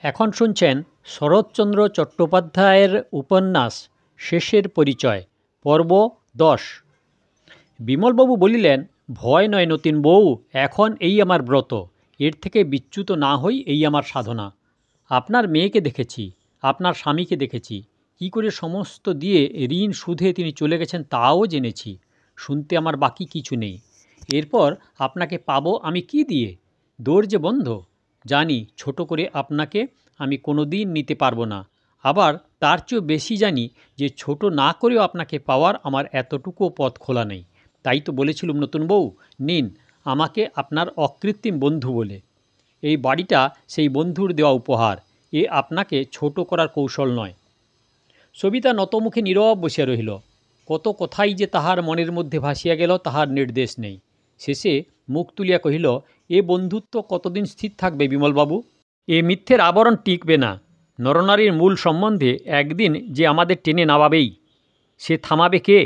এখন শুনছেন শরৎচন্দ্র চট্টোপাধ্যায়ের উপন্যাস শেষের পরিচয় পর্ব 10। বিমলবাবু বলিলেন, ভয় নয় নতুন বউ, এখন এই আমার ব্রত, এর থেকে বিচ্যুত না হই এই আমার সাধনা। আপনার মেয়েকে দেখেছি, আপনার স্বামীকে দেখেছি, কি করে সমস্ত দিয়ে ঋণ সুধে তিনি চলে গেছেন তাও জেনেছি। শুনতে আমার বাকি কিছু নেই। এরপর আপনাকে পাবো আমি কি দিয়ে? দৌড় যে বন্ধ। জানি ছোট করে আপনাকে আমি কোনো দিন নিতে পারবো না, আবার তার চেয়েও বেশি জানি যে ছোট না করেও আপনাকে পাওয়ার আমার এতটুকুও পথ খোলা নেই। তাই তো বলেছিলুম নতুন বউ, নিন আমাকে আপনার অকৃত্রিম বন্ধু বলে। এই বাড়িটা সেই বন্ধুর দেওয়া উপহার, এ আপনাকে ছোট করার কৌশল নয়। সবিতা নতমুখে নীরব বসিয়া রহিল। কত কথাই যে তাহার মনের মধ্যে ভাসিয়া গেল তাহার নির্দেশ নেই। শেষে মুখ তুলিয়া কহিল, এ বন্ধুত্ব কতদিন স্থির থাকবে বিমলবাবু? এ মিথ্যের আবরণ টিকবে না। নরনারীর মূল সম্বন্ধে একদিন যে আমাদের টেনে নামাবেই, সে থামাবে কে?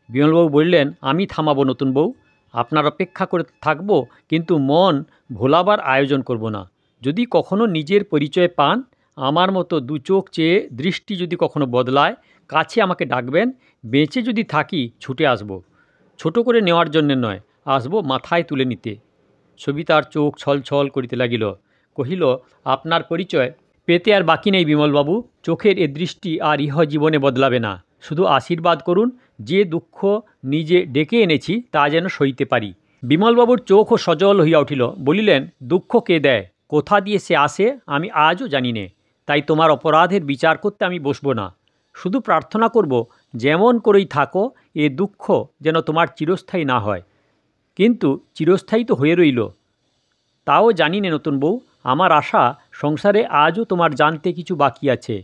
বিমলবাবু বললেন, আমি থামাবো নতুন বউ। আপনার অপেক্ষা করে থাকবো, কিন্তু মন ভোলাবার আয়োজন করব না। যদি কখনো নিজের পরিচয় পান, আমার মতো দু চোখ চেয়ে দৃষ্টি যদি কখনো বদলায়, কাছে আমাকে ডাকবেন। বেঁচে যদি থাকি ছুটে আসব। ছোট করে নেওয়ার জন্যে নয়, আসব মাথায় তুলে নিতে। সবিতার চোখ ছলছল করিতে লাগিল। কহিল, আপনার পরিচয় পেতে আর বাকি নেই বিমলবাবু। চোখের এ দৃষ্টি আর ইহ জীবনে বদলাবে না। শুধু আশীর্বাদ করুন, যে দুঃখ নিজে ডেকে এনেছি তা যেন সইতে পারি। বিমলবাবুর চোখও সজল হইয়া উঠিল। বলিলেন, দুঃখ কে দেয়, কোথা দিয়ে সে আসে আমি আজও জানি নে। তাই তোমার অপরাধের বিচার করতে আমি বসব না। শুধু প্রার্থনা করব, যেমন করেই থাকো এ দুঃখ যেন তোমার চিরস্থায়ী না হয়। কিন্তু চিরস্থায়ী তো হয়ে রইল। তাও জানি নে নতুন বউ, আমার আশা সংসারে আজও তোমার জানতে কিছু বাকি আছে।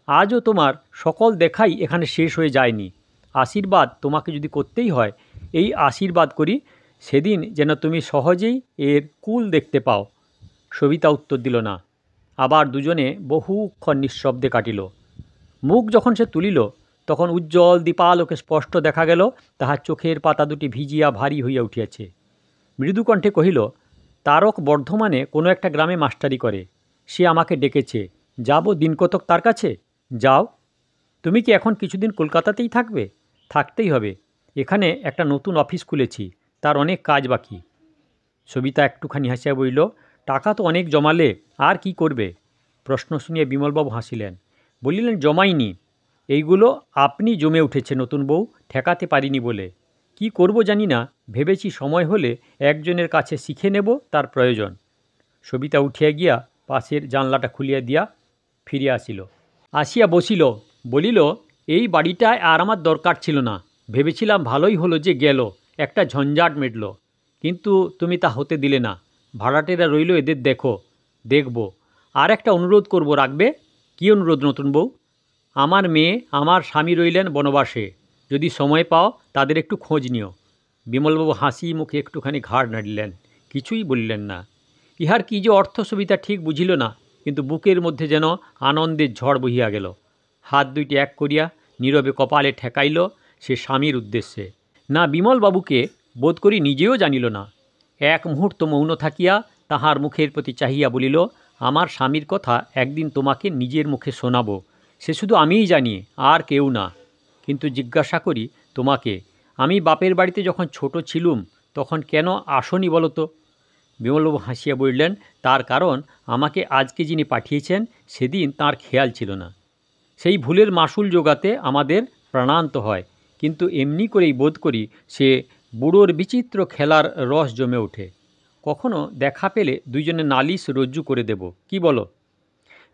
আজও তোমার সকল দেখাই এখানে শেষ হয়ে যায়নি। আশীর্বাদ তোমাকে যদি করতেই হয়, এই আশীর্বাদ করি, সেদিন যেন তুমি সহজেই এর কুল দেখতে পাও। সবিতা উত্তর দিল না। আবার দুজনে বহুক্ষণ নিঃশব্দে কাটিল। মুখ যখন সে তুলিল, তখন উজ্জ্বল দীপালোকে স্পষ্ট দেখা গেল তাহার চোখের পাতা দুটি ভিজিয়া ভারী হইয়া উঠিয়াছে। মৃদুকণ্ঠে কহিল, তারক বর্ধমানে কোনো একটা গ্রামে মাস্টারি করে। সে আমাকে ডেকেছে, যাব দিনকতক তার কাছে। যাও। তুমি কি এখন কিছুদিন কলকাতাতেই থাকবে? থাকতেই হবে। এখানে একটা নতুন অফিস খুলেছি, তার অনেক কাজ বাকি। সবিতা একটুখানি হাসিয়া বলিল, টাকা তো অনেক জমালে, আর কি করবে? প্রশ্ন শুনিয়া বিমলবাবু হাসিলেন। বলিলেন, জমাইনি, এইগুলো আপনি জমে উঠেছে নতুন বউ, ঠেকাতে পারিনি বলে। কি করব জানি না, ভেবেছি সময় হলে একজনের কাছে শিখে নেব তার প্রয়োজন। সবিতা উঠিয়া গিয়া পাশের জানলাটা খুলিয়া দিয়া ফিরিয়া আসিল। আসিয়া বসিল, বলিল, এই বাড়িটায় আর আমার দরকার ছিল না। ভেবেছিলাম ভালোই হলো যে গেল, একটা ঝঞ্ঝাট মিটল। কিন্তু তুমি তা হতে দিলে না। ভাড়াটেরা রইল, এদের দেখব। আর একটা অনুরোধ করব, রাখবে? কী অনুরোধ নতুন বউ? আমার মেয়ে আমার স্বামী রইলেন বনবাসে, যদি সময় পাও তাদের একটু খোঁজ নিও। বিমলবাবু হাসি মুখে একটুখানি ঘাড় নাড়িলেন, কিছুই বললেন না। ইহার কী যে অর্থ সবিতা ঠিক বুঝিল না, কিন্তু বুকের মধ্যে যেন আনন্দের ঝড় বহিয়া গেল। হাত দুইটি এক করিয়া নীরবে কপালে ঠেকাইল সে স্বামীর উদ্দেশ্যে। না, বিমলবাবুকে বোধ করি নিজেও জানিল না। এক মুহূর্ত মৌন থাকিয়া তাহার মুখের প্রতি চাহিয়া বলিল, আমার স্বামীর কথা একদিন তোমাকে নিজের মুখে শোনাব। সে শুধু আমিই জানি, আর কেউ না। কিন্তু জিজ্ঞাসা করি তোমাকে, আমি বাপের বাড়িতে যখন ছোট ছিলুম তখন কেন আসনি বলো তো? বিমলবাবু হাসিয়া বললেন, তার কারণ আমাকে আজকে যিনি পাঠিয়েছেন সেদিন তার খেয়াল ছিল না। সেই ভুলের মাসুল জোগাতে আমাদের প্রাণান্ত হয়, কিন্তু এমনি করেই বোধ করি সে বুড়োর বিচিত্র খেলার রস জমে ওঠে। কখনো দেখা পেলে দুইজনে নালিশ রজ্জু করে দেব, কি বলো?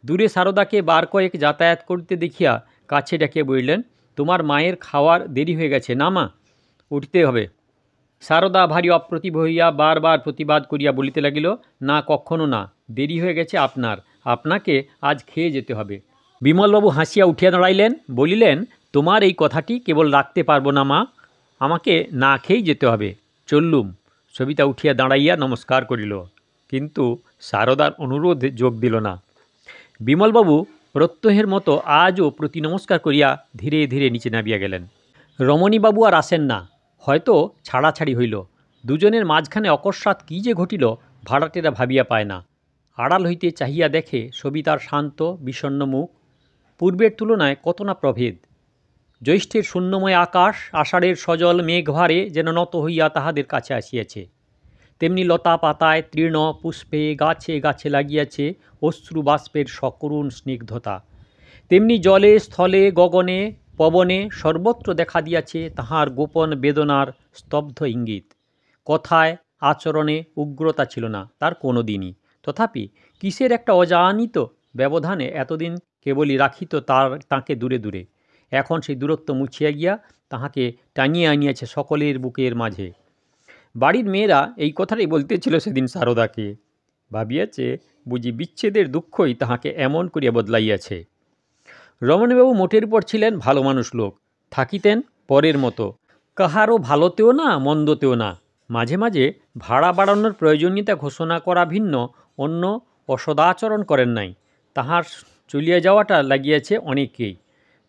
দূরে সারদাকে বার কয়েক যাতায়াত করতে দেখিয়া কাছে ডাকিয়া বললেন, তোমার মায়ের খাওয়ার দেরি হয়ে গেছে না মা, উঠতে হবে। সারদা ভারী অপ্রতিভ হইয়া বারবার প্রতিবাদ করিয়া বলিতে লাগিল, না, কখনো না, দেরি হয়ে গেছে আপনাকে আজ খেয়ে যেতে হবে। বিমলবাবু হাসিয়া উঠিয়া দাঁড়াইলেন, বলিলেন, তোমার এই কথাটি কেবল রাখতে পারবো না মা, আমাকে না খেয়েই যেতে হবে। চললুম। সবিতা উঠিয়া দাঁড়াইয়া নমস্কার করিল, কিন্তু সারদার অনুরোধে যোগ দিল না। বিমলবাবু প্রত্যহের মতো আজও প্রতি নমস্কার করিয়া ধীরে ধীরে নিচে নামিয়া গেলেন। রমণীবাবু আর আসেন না, হয়তো ছাড়াছাড়ি হইল। দুজনের মাঝখানে অকস্মাৎ কী যে ঘটিল ভাড়াটেরা ভাবিয়া পায় না। আড়াল হইতে চাহিয়া দেখে সবিতার শান্ত বিষণ্ণ মুখ। পূর্বের তুলনায় কত না প্রভেদ। জ্যৈষ্ঠের শূন্যময় আকাশ আষাঢ়ের সজল মেঘভারে যেন নত হইয়া তাহাদের কাছে আসিয়াছে। তেমনি লতা পাতায় তৃণ পুষ্পে গাছে গাছে লাগিয়াছে অশ্রু বাষ্পের সকরুণ স্নিগ্ধতা। তেমনি জলে স্থলে গগনে পবনে সর্বত্র দেখা দিয়াছে তাহার গোপন বেদনার স্তব্ধ ইঙ্গিত। কথায় আচরণে উগ্রতা ছিল না তার কোনো দিনই, তথাপি কিসের একটা অজানিত ব্যবধানে এতদিন কেবলই রাখিত তাঁকে দূরে দূরে, এখন সেই দূরত্ব মুছিয়া গিয়া তাহাকে টানিয়া আনিয়াছে সকলের বুকের মাঝে। বাড়ির মেয়েরা এই কথাটাই বলতেছিল সেদিন সারদাকে। ভাবিয়াছে বুঝি বিচ্ছেদের দুঃখই তাহাকে এমন করিয়া বদলাইয়াছে। রমণীবাবু মোটের উপর ছিলেন ভালো মানুষ লোক, থাকিতেন পরের মতো, কাহারও ভালোতেও না মন্দতেও না। মাঝে মাঝে ভাড়া বাড়ানোর প্রয়োজনীয়তা ঘোষণা করা ভিন্ন অন্য অসদাচরণ করেন নাই। তাহার চলিয়া যাওয়াটা লাগিয়াছে অনেকেই।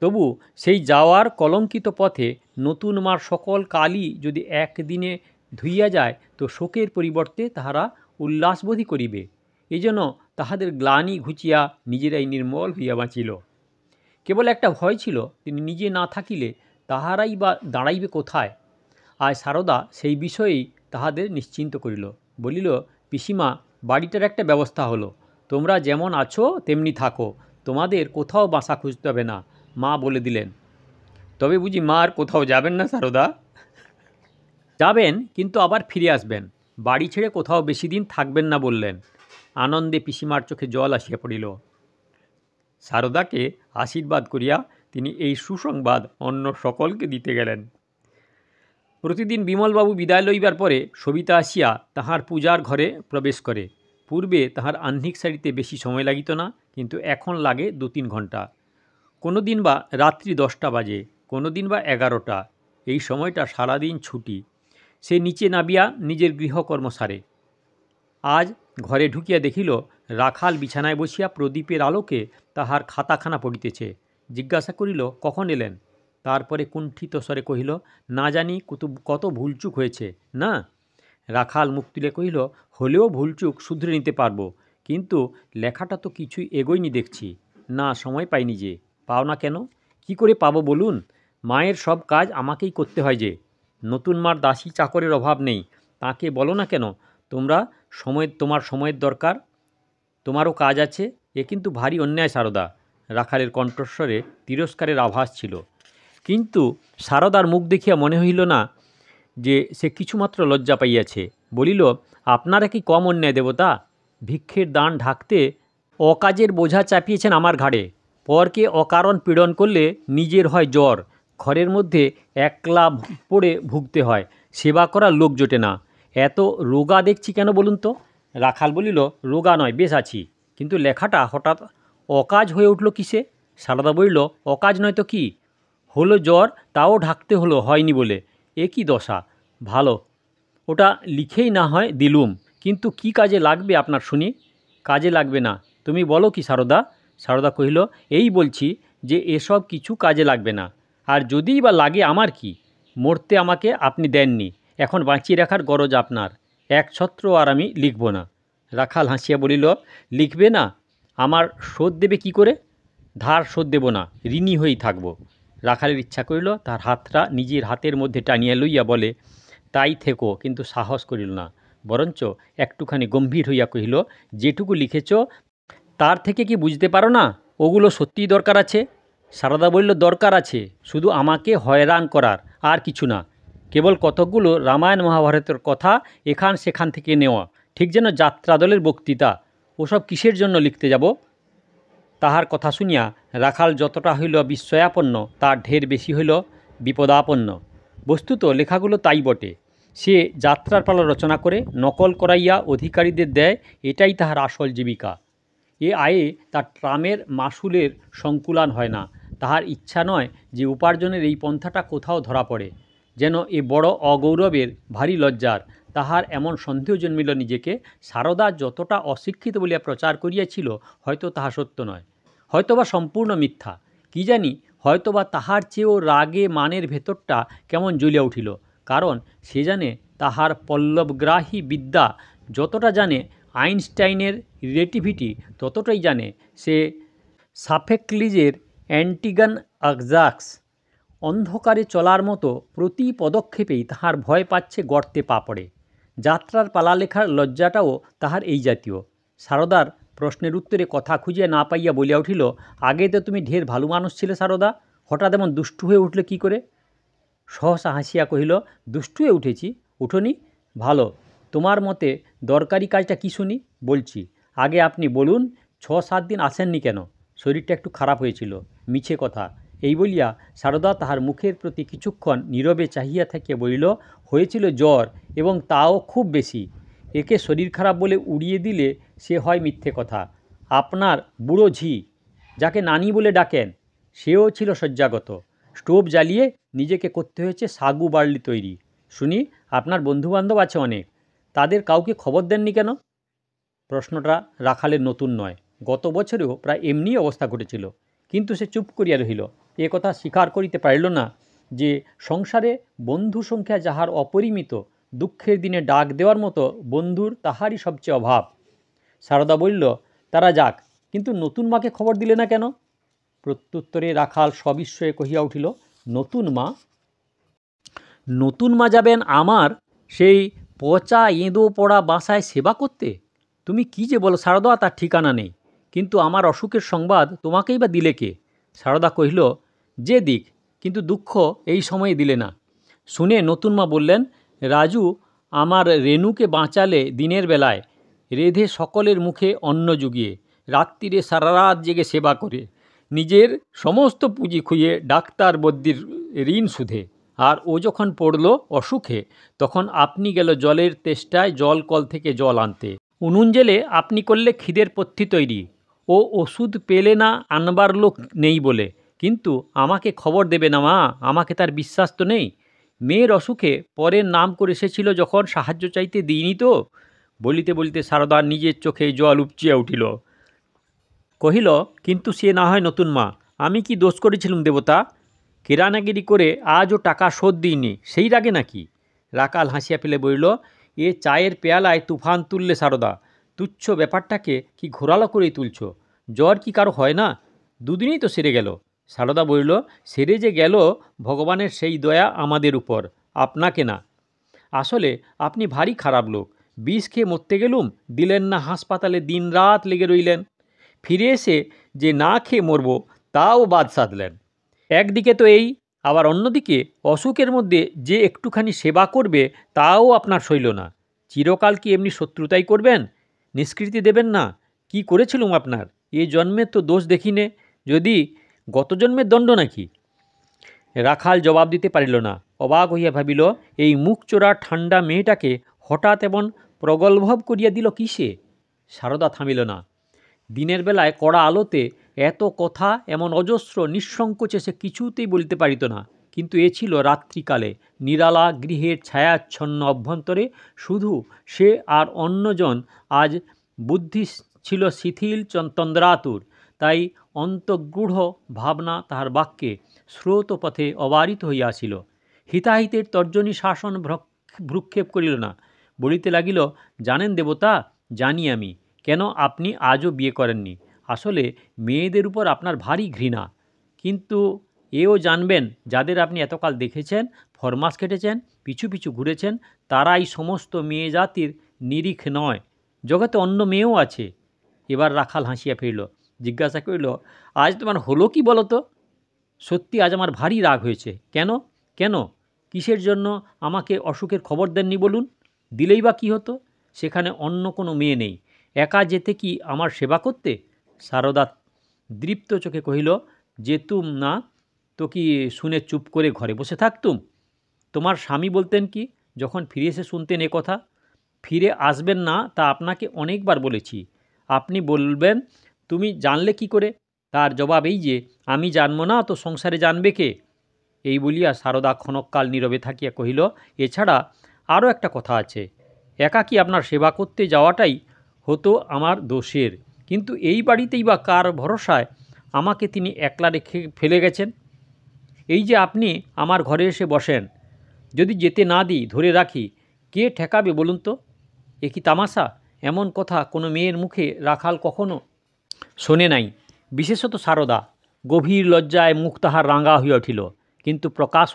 তবু সেই যাওয়ার কলঙ্কিত পথে নতুন মার সকল কালই যদি একদিনে ধুইয়া যায় তো শোকের পরিবর্তে তাহারা উল্লাসবোধই করিবে। এই জন্য তাহাদের গ্লানি ঘুচিয়া নিজেরাই নির্মল হইয়া বাঁচিল। কেবল একটা ভয় ছিল, তিনি নিজে না থাকিলে তাহারাই বা দাঁড়াইবে কোথায়। আজ সারদা সেই বিষয়েই তাহাদের নিশ্চিন্ত করিল। বলিল, পিসিমা, বাড়িটার একটা ব্যবস্থা হলো, তোমরা যেমন আছো তেমনি থাকো, তোমাদের কোথাও বাসা খুঁজতে হবে না, মা বলে দিলেন। তবে বুঝি মা আর কোথাও যাবেন না সারদা? যাবেন, কিন্তু আবার ফিরে আসবেন, বাড়ি ছেড়ে কোথাও বেশি দিন থাকবেন না বললেন। আনন্দে পিসিমার চোখে জল আসিয়া পড়িল। সারদাকে আশীর্বাদ করিয়া তিনি এই সুসংবাদ অন্য সকলকে দিতে গেলেন। প্রতিদিন বিমলবাবু বিদায় লইবার পরে সবিতা আসিয়া তাহার পূজার ঘরে প্রবেশ করে। পূর্বে তাহার আহ্নিক শাড়িতে বেশি সময় লাগিত না, কিন্তু এখন লাগে 2-3 ঘণ্টা। কোনো দিন বা রাত্রি 10টা বাজে, কোনো দিন বা 11টা। এই সময়টা সারাদিন ছুটি। সে নিচে নামিয়া নিজের গৃহকর্ম সারে। আজ ঘরে ঢুকিয়া দেখিল রাখাল বিছানায় বসিয়া প্রদীপের আলোকে তাহার খাতাখানা পড়িতেছে। জিজ্ঞাসা করিল, কখন এলেন? তারপরে কুণ্ঠিত স্বরে কহিল, না জানি কত ভুলচুক হয়েছে। না? রাখাল মুখ তুলে কহিল, হলেও ভুলচুক শুধরে নিতে পারবো, কিন্তু লেখাটা তো কিছুই এগোয়নি দেখছি। না, সময় পাইনি যে। পাও না কেন? কি করে পাবো বলুন? মায়ের সব কাজ আমাকেই করতে হয় যে। নতুন মার দাসী চাকরের অভাব নেই, তাকে বলো না কেন তোমার সময়ের দরকার, তোমারও কাজ আছে। এ কিন্তু ভারী অন্যায় সারদা। রাখালের কণ্ঠস্বরে তিরস্কারের আভাস ছিল, কিন্তু সারদার মুখ দেখিয়া মনে হইল না যে সে কিছুমাত্র লজ্জা পাইয়াছে। বলিল, আপনারা কি কম অন্যায় দেবতা? ভিক্ষের দান ঢাকতে অকাজের বোঝা চাপিয়েছেন আমার ঘাড়ে। পরকে অকারণ পীড়ন করলে নিজের হয় জ্বর, ঘরের মধ্যে একলা পড়ে ভুগতে হয়, সেবা করার লোক জোটে না। এত রোগা দেখছি কেন বলুন তো? রাখাল বলিল, রোগা নয়, বেশ আছি, কিন্তু লেখাটা হঠাৎ অকাজ হয়ে উঠল কিসে? সারদা বলিল, অকাজ নয় তো কি? হলো জ্বর, তাও ঢাকতে হলো, হয়নি বলে। এ কি দশা! ভালো, ওটা লিখেই না হয় দিলুম, কিন্তু কি কাজে লাগবে আপনার শুনি? কাজে লাগবে না, তুমি বলো কি সারদা? সারদা কহিল, এই বলছি যে এসব কিছু কাজে লাগবে না, আর যদিই বা লাগে আমার কি? মরতে আমাকে আপনি দেননি, এখন বাঁচিয়ে রাখার গরজ আপনার। এক ছত্র আর আমি লিখব না। রাখাল হাসিয়া বলিল, লিখবে না? আমার শোধ দেবে কি করে? ধার শোধ দেব না, ঋণী হয়েই থাকব। রাখালের ইচ্ছা করিল তার হাতটা নিজের হাতের মধ্যে টানিয়া লইয়া বলে, তাই থেকো, কিন্তু সাহস করিল না। বরঞ্চ একটুখানি গম্ভীর হইয়া কহিল, যেটুকু লিখেছ তার থেকে কি বুঝতে পারো না ওগুলো সত্যিই দরকার আছে? সারদা বলল, দরকার আছে, শুধু আমাকে হয়রান করার, আর কিছু না। কেবল কতকগুলো রামায়ণ মহাভারতের কথা এখান সেখান থেকে নেওয়া, ঠিক যেন যাত্রা দলের বক্তৃতা। ওসব কিসের জন্য লিখতে যাব? তাহার কথা শুনিয়া রাখাল যতটা হইল বিস্ময়াপন্ন, তার ঢের বেশি হইল বিপদাপন্ন। বস্তুত লেখাগুলো তাই বটে। সে যাত্রার পালা রচনা করে নকল করাইয়া অধিকারীদের দেয়, এটাই তাহার আসল জীবিকা। এ আয়ে তার ট্রামের মাসুলের সংকুলান হয় না। তাহার ইচ্ছা নয় যে উপার্জনের এই পন্থাটা কোথাও ধরা পড়ে, যেন এ বড় অগৌরবের, ভারী লজ্জার। তাহার এমন সন্দেহ জন্মিল নিজেকে, সারদা যতটা অশিক্ষিত বলিয়া প্রচার করিয়াছিল, হয়তো তাহা সত্য নয়, হয়তোবা সম্পূর্ণ মিথ্যা। কি জানি, হয়তোবা তাহার চেয়েও রাগে মানের ভেতরটা কেমন জ্বলিয়া উঠিল, কারণ সে জানে তাহার পল্লবগ্রাহী বিদ্যা যতটা জানে আইনস্টাইনের রিলেটিভিটি ততটাই জানে। সে সাফেক্লিজের অ্যান্টিগান আক্সাক্স অন্ধকারে চলার মতো প্রতি পদক্ষেপেই তাহার ভয় পাচ্ছে গর্তে পা পড়ে। যাত্রার পালা লেখার লজ্জাটাও তাহার এই জাতীয়। সারদার প্রশ্নের উত্তরে কথা খুঁজিয়া না পাইয়া বলিয়া উঠিল, আগে তো তুমি ঢের ভালো মানুষ ছিলে সারদা, হঠাৎ এমন দুষ্টু হয়ে উঠলে কী করে? সহসা হাসিয়া কহিল, দুষ্টু হয়ে উঠেছি? উঠোনি? ভালো। তোমার মতে দরকারি কাজটা কী শুনি? বলছি। আগে আপনি বলুন, 6-7 দিন আসেননি কেন? শরীরটা একটু খারাপ হয়েছিল। মিছে কথা। এই বলিয়া সারদা তাহার মুখের প্রতি কিছুক্ষণ নীরবে চাহিয়া থাকিয়া বলিল, হয়েছিল জ্বর, এবং তাও খুব বেশি। একে শরীর খারাপ বলে উড়িয়ে দিলে সে হয় মিথ্যে কথা। আপনার বুড়ো ঝি, যাকে নানি বলে ডাকেন, সেও ছিল শয্যাগত। স্টোভ জ্বালিয়ে নিজেকে করতে হয়েছে সাগু বার্লি তৈরি। শুনি আপনার বন্ধুবান্ধব আছে অনেক, তাদের কাউকে খবর দেননি কেন? প্রশ্নটা রাখালের নতুন নয়। গত বছরেও প্রায় এমনি অবস্থা ঘটেছিল, কিন্তু সে চুপ করিয়া রহিল। এ কথা স্বীকার করিতে পারিল না যে সংসারে বন্ধু সংখ্যা যাহার অপরিমিত, দুঃখের দিনে ডাক দেওয়ার মতো বন্ধুর তাহারই সবচেয়ে অভাব। সারদা বলিল, তারা যাক, কিন্তু নতুন মাকে খবর দিলে না কেন? প্রত্যুত্তরে রাখাল সবিস্ময়ে কহিয়া উঠিল, নতুন মা? নতুন মা যাবেন আমার সেই পচা এঁদো পড়া বাসায় সেবা করতে? তুমি কি যে বলো সারদা, তার ঠিকানা নেই। কিন্তু আমার অসুখের সংবাদ তোমাকেই বা দিলে কে? সারদা কহিল, যে দিক, কিন্তু দুঃখ এই সময়ে দিলে না। শুনে নতুন মা বললেন, রাজু আমার রেণুকে বাঁচালে দিনের বেলায়, রেধে সকলের মুখে অন্ন জুগিয়ে, রাত্রিরে সারা রাত জেগে সেবা করে, নিজের সমস্ত পুঁজি খুইয়ে ডাক্তার বদ্যির ঋণ সুধে। আর ও যখন পড়ল অসুখে, তখন আপনি গেল জলের তেষ্টায় জল কল থেকে জল আনতে। উনুন জেলে আপনি করলে খিদের পথ্যি তৈরি। ও ওষুধ পেলে না আনবার লোক নেই বলে। কিন্তু আমাকে খবর দেবে না মা, আমাকে তার বিশ্বাস তো নেই। মেয়ের অসুখে পরের নাম করে এসেছিল যখন সাহায্য চাইতে দিইনি তো? বলিতে বলিতে সারদার নিজের চোখে জল উপচিয়া উঠিল। কহিল, কিন্তু সে না হয় নতুন মা, আমি কি দোষ করেছিলুম দেবতা? কেরানাগিরি করে আজও টাকা শোধ দিইনি, সেই রাগে নাকি? রাকাল হাসিয়া ফেলে বলিল, এ চায়ের পেয়ালায় তুফান তুললে সারদা, তুচ্ছ ব্যাপারটাকে কি ঘোরালো করেই তুলছ? জ্বর কি কারো হয় না? দুদিনেই তো সেরে গেল। সারদা বলিল, সেরে যে গেল, ভগবানের সেই দয়া আমাদের উপর, আপনাকে না। আসলে আপনি ভারী খারাপ লোক। বিষ খেয়ে মরতে গেলুম, দিলেন না, হাসপাতালে দিন রাত লেগে রইলেন। ফিরে এসে যে না খেয়ে মরব, তাও বাদ সাধলেন। একদিকে তো এই, আবার অন্যদিকে অসুখের মধ্যে যে একটুখানি সেবা করবে, তাও আপনার সইল না। চিরকাল কি এমনি শত্রুতাই করবেন? নিষ্কৃতি দেবেন না? কি করেছিলুম আপনার? এ জন্মের তো দোষ দেখিনে, যদি গত জন্মের দণ্ড নাকি? রাখাল জবাব দিতে পারিল না। অবাক হইয়া ভাবিল, এই মুখ চোরা ঠান্ডা মেয়েটাকে হঠাৎ এমন প্রগল্ভ করিয়া দিল কিসে? সারদা থামিল না। দিনের বেলায় কড়া আলোতে এত কথা এমন অজস্র নিঃসংকোচে সে কিছুতেই বলিতে পারিত না। কিন্তু এ ছিল রাত্রিকালে, নিরালা গৃহের ছায়াচ্ছন্ন অভ্যন্তরে শুধু সে আর অন্যজন। আজ বুদ্ধি ছিল শিথিল তন্দ্রাতুর, তাই অন্তর্গূঢ় ভাবনা তাহার বাক্যে স্রোতপথে অবারিত হইয়া আসিল। হিতাহিতের তর্জনী শাসন ভ্রুক্ষেপ করিল না। বলিতে লাগিল, জানেন দেবতা, জানি আমি কেন আপনি আজও বিয়ে করেননি। আসলে মেয়েদের উপর আপনার ভারী ঘৃণা। কিন্তু এও জানবেন, যাদের আপনি এতকাল দেখেছেন, ফরমাস কেটেছেন, পিছু পিছু ঘুরেছেন, তারাই সমস্ত মেয়ে জাতির নিরিখ নয়। জগতে অন্য মেয়েও আছে। এবার রাখাল হাসিয়া ফিরল। জিজ্ঞাসা করিল, আজ তোমার হলো কি বলো তো? সত্যি আজ আমার ভারী রাগ হয়েছে। কেন? কেন? কিসের জন্য আমাকে অসুখের খবর দেননি বলুন? দিলেই বা কী হতো? সেখানে অন্য কোনো মেয়ে নেই। একা যেতে কি আমার সেবা করতে? সারদা দৃপ্ত চোখে কহিল, যেতুম না তো কি শুনে চুপ করে ঘরে বসে থাকতুম? তোমার স্বামী বলতেন কি যখন ফিরে এসে শুনতেন এ কথা? ফিরে আসবেন না তা আপনাকে অনেকবার বলেছি। আপনি বলবেন, তুমি জানলে কি করে? তার জবাব এই যে, আমি জানব না তো সংসারে জানবে কে? এই বলিয়া সারদা ক্ষণকাল নীরবে থাকিয়া কহিল, এছাড়া আরও একটা কথা আছে। একাকী আপনার সেবা করতে যাওয়াটাই হতো আমার দোষের, কিন্তু এই বাড়িতেই বা কার ভরসায় আমাকে তিনি একলা রেখে ফেলে গেছেন? এই যে আপনি আমার ঘরে এসে বসেন, যদি যেতে না দিই, ধরে রাখি, কে ঠেকাবে বলুন তো? এ কি তামাশা? এমন কথা কোনো মেয়ের মুখে রাখাল কখনো শোনে নাই। বিশেষত সারদা। গভীর লজ্জায় মুখ তাহার রাঙা হইয়া উঠিল, কিন্তু প্রকাশ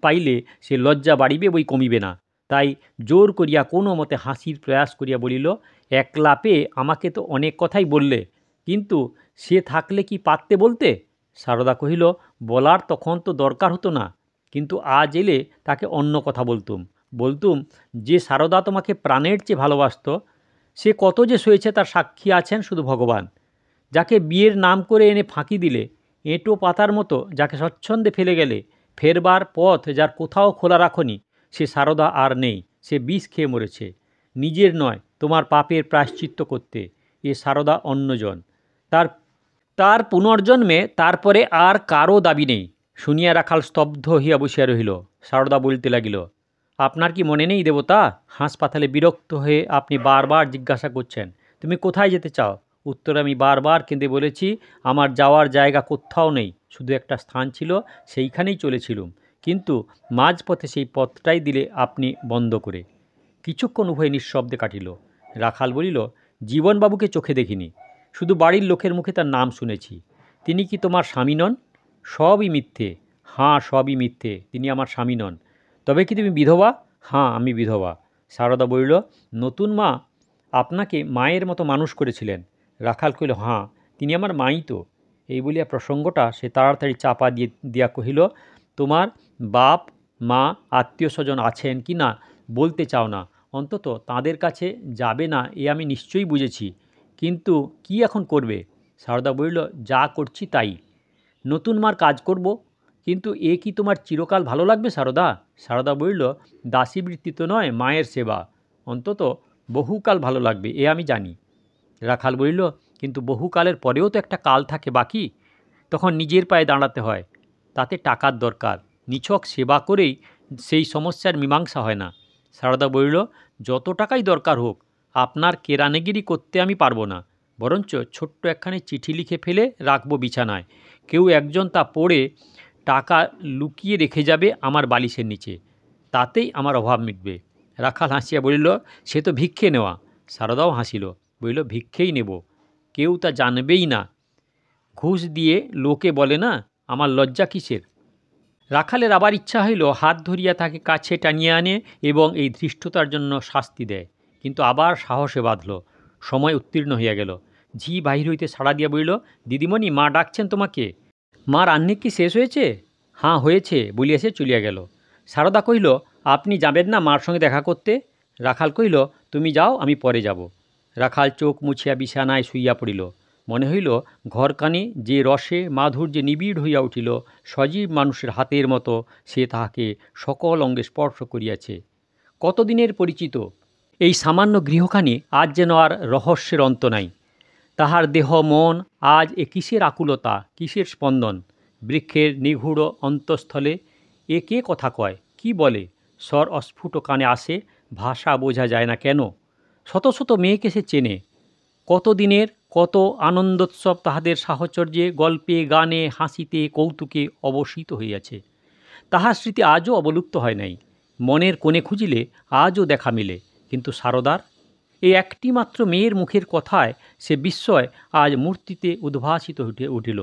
পাইলে সে লজ্জা বাড়িবে বই কমিবে না। তাই জোর করিয়া কোনো মতে হাসির প্রয়াস করিয়া বলিল, একলা পেয়ে আমাকে তো অনেক কথাই বললে, কিন্তু সে থাকলে কি পারতে বলতে? সারদা কহিল, বলার তখন তো দরকার হতো না, কিন্তু আজ এলে তাকে অন্য কথা বলতুম যে সারদা তোমাকে প্রাণের চেয়ে ভালোবাসত, সে কত যে সয়েছে তার সাক্ষী আছেন শুধু ভগবান। যাকে বিয়ের নাম করে এনে ফাঁকি দিলে, এঁটো পাতার মতো যাকে স্বচ্ছন্দে ফেলে গেলে, ফেরবার পথ যার কোথাও খোলা রাখনি, সে সারদা আর নেই। সে বিষ খেয়ে মরেছে, নিজের নয়, তোমার পাপের প্রায়শ্চিত্ত করতে। এ সারদা অন্যজন, তার তার পুনর্জন্মে তারপরে আর কারও দাবি নেই। শুনিয়া রাখাল স্তব্ধ হইয়া বসিয়া রহিল। সারদা বলতে লাগিল, আপনার কি মনে নেই দেবতা? হাসপাতালে বিরক্ত হয়ে আপনি বারবার জিজ্ঞাসা করছেন, তুমি কোথায় যেতে চাও? উত্তরে আমি বারবার কেঁদে বলেছি, আমার যাওয়ার জায়গা কোথাও নেই, শুধু একটা স্থান ছিল, সেইখানেই চলেছিলুম, কিন্তু মাঝপথে সেই পথটাই দিলে আপনি বন্ধ করে। কিছুক্ষণ উভয়ে নিঃশব্দে কাটিল। রাখাল বলিল, জীবনবাবুকে চোখে দেখিনি, শুধু বাড়ির লোকের মুখে তার নাম শুনেছি। তিনি কি তোমার স্বামী নন? সবই মিথ্যে। হাঁ, সবই মিথ্যে, তিনি আমার স্বামী নন। তবে কি তুমি বিধবা? হাঁ, আমি বিধবা। সারদা বলিল, নতুন মা আপনাকে মায়ের মতো মানুষ করেছিলেন। রাখাল কহিল, হাঁ, তিনি আমার মাই তো। এই বলিয়া প্রসঙ্গটা সে তাড়াতাড়ি চাপা দিয়া কহিল, তোমার বাপ মা আত্মীয় স্বজন আছেন কি না বলতে চাও না, অন্তত তাঁদের কাছে যাবে না এ আমি নিশ্চয়ই বুঝেছি, কিন্তু কি এখন করবে? সারদা বলিল, যা করছি তাই, নতুন মার কাজ করব। কিন্তু এ কি তোমার চিরকাল ভালো লাগবে সারদা? সারদা বলিল, দাসীবৃত্তি তো নয়, মায়ের সেবা, অন্তত বহুকাল ভালো লাগবে এ আমি জানি। রাখাল বলিল, কিন্তু বহুকালের পরেও তো একটা কাল থাকে বাকি, তখন নিজের পায়ে দাঁড়াতে হয়, তাতে টাকার দরকার, নিছক সেবা করেই সেই সমস্যার মীমাংসা হয় না। সারদা বলিল, যত টাকাই দরকার হোক, আপনার কেরানিগিরি করতে আমি পারবো না, বরঞ্চ ছোট্ট একখানি চিঠি লিখে ফেলে রাখবো বিছানায়, কেউ একজন তা পড়ে টাকা লুকিয়ে রেখে যাবে আমার বালিশের নিচে, তাতেই আমার অভাব মিটবে। রাখাল হাসিয়া বলিল, সে তো ভিক্ষে নেওয়া। সারদাও হাসিল, বলিল, ভিক্ষেই নেব, কেউ তা জানবেই না, ঘুষ দিয়ে লোকে বলে না, আমার লজ্জা কিসের? রাখালের আবার ইচ্ছা হইল হাত ধরিয়া তাকে কাছে টানিয়ে আনে এবং এই ধৃষ্টতার জন্য শাস্তি দেয়, কিন্তু আবার সাহসে বাঁধল। সময় উত্তীর্ণ হইয়া গেল। ঝি বাহির হইতে সাড়া দিয়া বলিল, দিদিমণি, মা ডাকছেন তোমাকে। মা, রান্নি কি শেষ হয়েছে? হাঁ, হয়েছে বলিয়া সে চলিয়া গেল। সারদা কহিল, আপনি যাবেন না মার সঙ্গে দেখা করতে? রাখাল কহিল, তুমি যাও, আমি পরে যাব। রাখাল চোখ মুছিয়া বিছানায় শুইয়া পড়িল। মনে হইল ঘরখানি যে রসে মাধুর্যে নিবিড় হইয়া উঠিল, সজীব মানুষের হাতের মতো সে তাহাকে সকল অঙ্গে স্পর্শ করিয়াছে। কতদিনের পরিচিত এই সামান্য গৃহখানি আজ যেন আর রহস্যের অন্ত নাই। তাহার দেহ মন আজ এ কিসের আকুলতা, কিসের স্পন্দন? বৃক্ষের নিগূঢ় অন্তঃস্থলে এ কে কথা কয়, কি বলে? স্বর অস্ফুট কানে আসে, ভাষা বোঝা যায় না কেন। শত শত মেয়েকে সে চেনে, কতদিনের কত আনন্দোৎসব তাহাদের সাহচর্যে, গল্পে, গানে, হাসিতে, কৌতুকে অবসিত হইয়াছে। তাহার স্মৃতি আজও অবলুপ্ত হয় নাই। মনের কোণে খুঁজিলে আজও দেখা মিলে, কিন্তু সারদার এই একটি মাত্র মেয়ের মুখের কথায় সে বিস্ময় আজ মূর্তিতে উদ্ভাসিত উঠিল।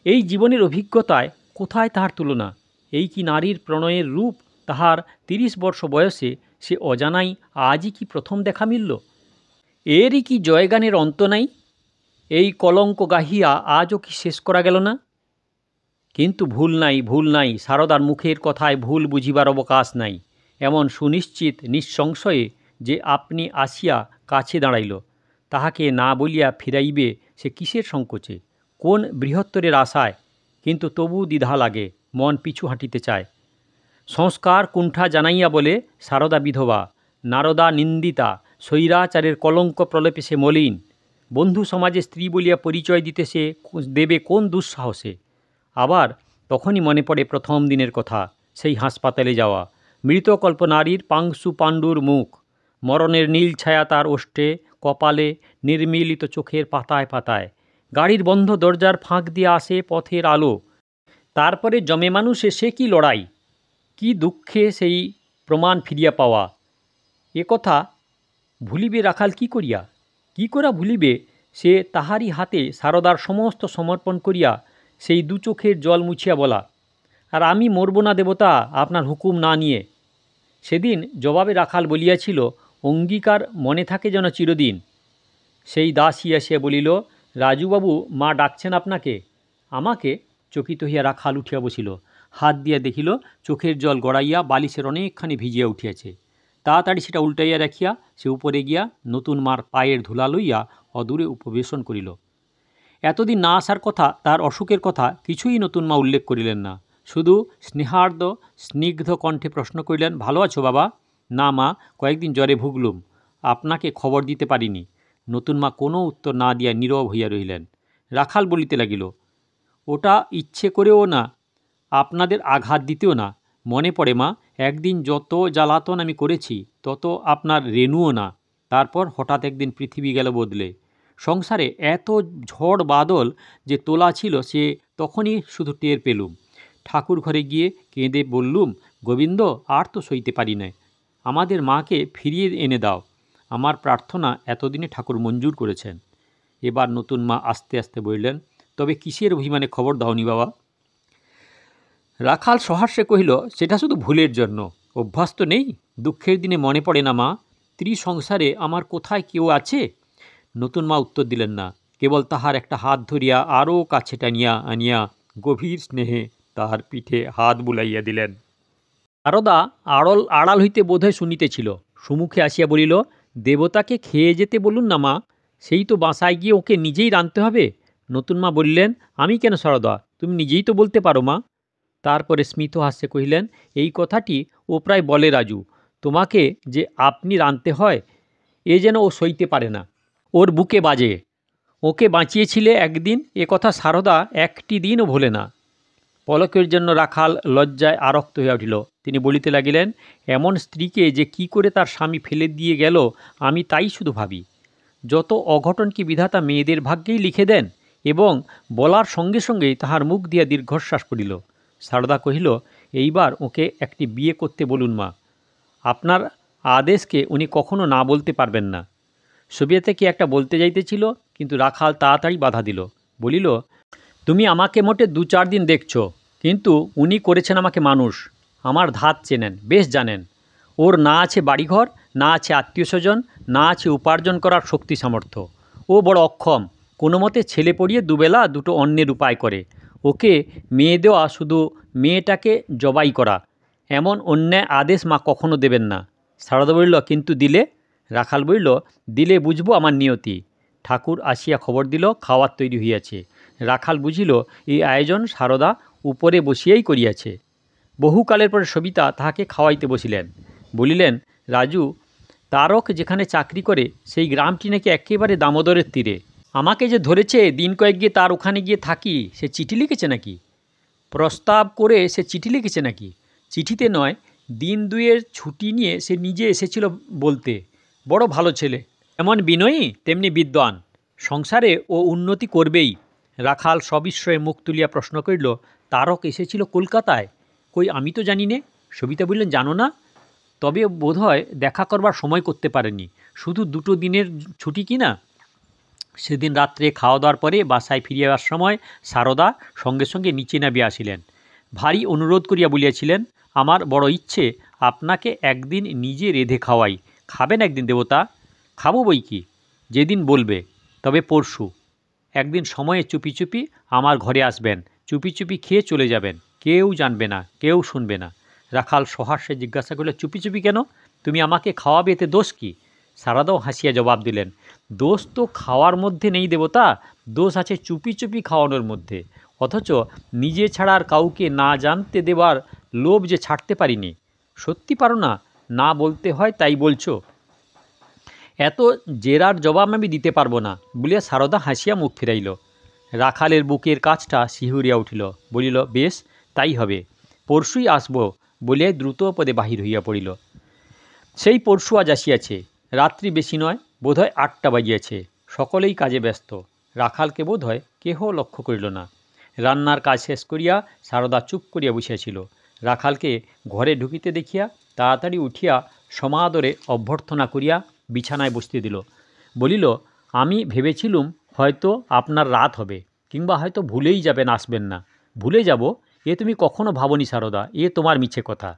এই জীবনের অভিজ্ঞতায় কোথায় তাহার তুলনা? এই কি নারীর প্রণয়ের রূপ তাহার ৩০ বর্ষ বয়সে সে অজানাই আজই কি প্রথম দেখা মিলল? এরই কি জয়গানের অন্ত নাই? এই কলঙ্ক গাহিয়া আজও কি শেষ করা গেল না? কিন্তু ভুল নাই, সারদার মুখের কথায় ভুল বুঝিবার অবকাশ নাই। এমন সুনিশ্চিত নিঃসংশয়ে যে আপনি আসিয়া কাছে দাঁড়াইল, তাহাকে না বলিয়া ফিরাইবে সে কিসের সংকোচে, কোন বৃহত্তরের আশায়? কিন্তু তবু দ্বিধা লাগে, মন পিছু হাঁটিতে চায়। সংস্কার কুণ্ঠা জানাইয়া বলে, সারদা বিধবা, নারদা নিন্দিতা, স্বৈরাচারের কলঙ্ক প্রলেপে সে মলিন। বন্ধু সমাজে স্ত্রী বলিয়া পরিচয় দিতে সে দেবে কোন দুঃসাহসে? আবার তখনই মনে পড়ে প্রথম দিনের কথা, সেই হাসপাতালে যাওয়া, মৃতকল্প নারীর পাংশু পাণ্ডুর মুখ, মরণের নীল ছায়া তার ওষ্ঠে, কপালে, নির্মিলিত চোখের পাতায় পাতায়। গাড়ির বন্ধ দরজার ফাঁক দিয়ে আসে পথের আলো। তারপরে জমে মানুষে সে কি লড়াই, কি দুঃখে সেই প্রমাণ ফিরিয়া পাওয়া। এ কথা ভুলিবে রাখাল কি করিয়া? কি করা ভুলিবে? সে তাহারই হাতে সারদার সমস্ত সমর্পণ করিয়া সেই দু চোখের জল মুছিয়া বলা, আর আমি মরব না দেবতা আপনার হুকুম না নিয়ে। সেদিন জবাবে রাখাল বলিয়াছিল, অঙ্গীকার মনে থাকে যেন চিরদিন। সেই দাসী আসিয়া বলিল, রাজুবাবু, মা ডাকছেন আপনাকে। আমাকে? চকিত হইয়া রাখাল উঠিয়া বসিল। হাত দিয়া দেখিল চোখের জল গড়াইয়া বালিশের অনেকখানি ভিজিয়া উঠিয়াছে। তাড়াতাড়ি সেটা উল্টাইয়া রাখিয়া সে উপরে গিয়া নতুন মার পায়ের ধুলা লইয়া অদূরে উপবেশন করিল। এতদিন না আসার কথা, তার অসুখের কথা কিছুই নতুন মা উল্লেখ করিলেন না। শুধু স্নেহার্দ স্নিগ্ধ কণ্ঠে প্রশ্ন করিলেন, ভালো আছো বাবা? না মা, কয়েকদিন জ্বরে ভুগলুম, আপনাকে খবর দিতে পারিনি। নতুন মা কোনো উত্তর না দিয়া নীরব হইয়া রহিলেন। রাখাল বলিতে লাগিল, ওটা ইচ্ছে করেও না, আপনাদের আঘাত দিতেও না। মনে পড়ে মা, একদিন যত জ্বালাতন আমি করেছি তত আপনার রেণুও না। তারপর হঠাৎ একদিন পৃথিবী গেল বদলে। সংসারে এত ঝড় বাদল যে তোলা ছিল সে তখনই শুধু টের পেলুম। ঠাকুর ঘরে গিয়ে কেঁদে বললুম, গোবিন্দ, আর তো সইতে পারি না, আমাদের মাকে ফিরিয়ে এনে দাও। আমার প্রার্থনা এতদিনে ঠাকুর মঞ্জুর করেছেন। এবার নতুন মা আস্তে আস্তে বললেন, তবে কিসের অভিমানে খবর দাওনি বাবা? রাখাল সহাস্যে কহিল, সেটা শুধু ভুলের জন্য, অভ্যাস তো নেই। দুঃখের দিনে মনে পড়ে না মা, ত্রিসংসারে আমার কোথায় কেউ আছে? নতুন মা উত্তর দিলেন না, কেবল তাহার একটা হাত ধরিয়া আরও কাছে টানিয়া আনিয়া গভীর স্নেহে তাহার পিঠে হাত বুলাইয়া দিলেন। সারদা আড়াল হইতে বোধহয় শুনিতেছিল। সুমুখে আসিয়া বলিল, দেবতাকে খেয়ে যেতে বলুন না মা, সেই তো বাসায় গিয়ে ওকে নিজেই রাঁধতে হবে। নতুন মা বললেন, আমি কেন সারদা, তুমি নিজেই তো বলতে পারো মা। তারপরে স্মিত হাস্যে কহিলেন, এই কথাটি ও প্রায় বলে রাজু, তোমাকে যে আপনি রাঁধতে হয় এ যেন ও সইতে পারে না, ওর বুকে বাজে। ওকে বাঁচিয়েছিলে একদিন, এ কথা সারদা একটি দিনও ভোলে না। পলকের জন্য রাখাল লজ্জায় আরক্ত হইয়া উঠিল। তিনি বলিতে লাগিলেন, এমন স্ত্রীকে যে কি করে তার স্বামী ফেলে দিয়ে গেল আমি তাই শুধু ভাবি। যত অঘটন কি বিধাতা মেয়েদের ভাগ্যেই লিখে দেন। এবং বলার সঙ্গে সঙ্গেই তাহার মুখ দিয়া দীর্ঘশ্বাস পড়িল। সারদা কহিল, এইবার ওকে একটি বিয়ে করতে বলুন মা, আপনার আদেশকে উনি কখনো না বলতে পারবেন না। সুবিয়াতে কি একটা বলতে যাইতেছিল, কিন্তু রাখাল তাড়াতাড়ি বাধা দিল। বলিল, তুমি আমাকে মোটে 2-4 দিন দেখছ, কিন্তু উনি করেছেন আমাকে মানুষ। আমার ধাত চেনেন, বেশ জানেন। ওর না আছে বাড়িঘর, না আছে আত্মীয় স্বজন, না আছে উপার্জন করার শক্তি সামর্থ্য। ও বড় অক্ষম, কোনো মতে ছেলে পড়িয়ে দুবেলা দুটো অন্যের উপায় করে। ওকে মেয়ে দেওয়া শুধু মেয়েটাকে জবাই করা, এমন অন্যায় আদেশ মা কখনো দেবেন না। সারদা বলিল, কিন্তু দিলে? রাখাল বলিল, দিলে বুঝবো আমার নিয়তি। ঠাকুর আসিয়া খবর দিল, খাওয়ার তৈরি হইয়াছে। রাখাল বুঝিল এই আয়োজন সারদা উপরে বসিয়াই করিয়াছে। বহুকালের পরে সবিতা তাহাকে খাওয়াইতে বসিলেন। বলিলেন, রাজু, তারক যেখানে চাকরি করে সেই গ্রামটি নাকি একেবারে দামোদরের তীরে। আমাকে যে ধরেছে দিন কয়েক গিয়ে তার ওখানে গিয়ে থাকি, সে চিঠি লিখেছে নাকি? প্রস্তাব করে সে চিঠি লিখেছে নাকি? চিঠিতে নয়, দিন দুয়ের ছুটি নিয়ে সে নিজে এসেছিল বলতে। বড় ভালো ছেলে, এমন বিনয়ী তেমনি বিদ্বান। সংসারে ও উন্নতি করবেই। রাখাল সবিস্ময়ে মুখ তুলিয়া প্রশ্ন করিল, তারক এসেছিল কলকাতায়? কই, আমি তো জানি নে। সবিতা বললেন, জানো না? তবে বোধহয় দেখা করবার সময় করতে পারেনি। শুধু 2 দিনের ছুটি কি না? সেদিন রাত্রে খাওয়া দাওয়ার পরে বাসায় ফিরিয়াবার সময় সারদা সঙ্গে সঙ্গে নিচে নামিয়া আসিলেন। ভারী অনুরোধ করিয়া বলিয়াছিলেন, আমার বড় ইচ্ছে আপনাকে একদিন নিজে রেঁধে খাওয়াই। খাবেন একদিন দেবতা? খাবো বই কি, যেদিন বলবে। তবে পরশু একদিন সময়ে চুপি চুপি আমার ঘরে আসবেন, চুপি চুপি খেয়ে চলে যাবেন, কেউ জানবে না, কেউ শুনবে না। রাখাল সহাস্যে জিজ্ঞাসা করল, চুপি চুপি কেন? তুমি আমাকে খাওয়াবে, এতে দোষ কি? সারদাও হাসিয়া জবাব দিলেন, দোষ তো খাওয়ার মধ্যে নেই দেবতা, দোষ আছে চুপি চুপি খাওয়ানোর মধ্যে। অথচ নিজে ছাড়া আর কাউকে না জানতে দেবার লোভ যে ছাড়তে পারিনি। সত্যি পারো না, না বলতে হয় তাই বলছো। এত জেরার জবাব আমি দিতে পারবো না বলিয়া সারদা হাসিয়া মুখ ফিরাইল। রাখালের বুকের কাছটা শিহুরিয়া উঠিল। বলিল, বেশ, তাই হবে, পরশুই আসব বলিয়াই দ্রুত পদে বাহির হইয়া পড়িল। সেই পরশু আজ আসিয়াছে। রাত্রি বেশি নয়, বোধহয় 8টা বাজিয়াছে। সকলেই কাজে ব্যস্ত। রাখালকে বোধহয় কেহ লক্ষ্য করিল না। রান্নার কাজ শেষ করিয়া সারদা চুপ করিয়া বসিয়াছিল। রাখালকে ঘরে ঢুকিতে দেখিয়া তাড়াতাড়ি উঠিয়া সমাদরে অভ্যর্থনা করিয়া বিছানায় বসতে দিল। বলিল, আমি ভেবেছিলুম হয়তো আপনার রাত হবে, কিংবা হয়তো ভুলেই যাবেন, আসবেন না। ভুলে যাব এ তুমি কখনো ভাবনি সারদা, এ তোমার মিছে কথা।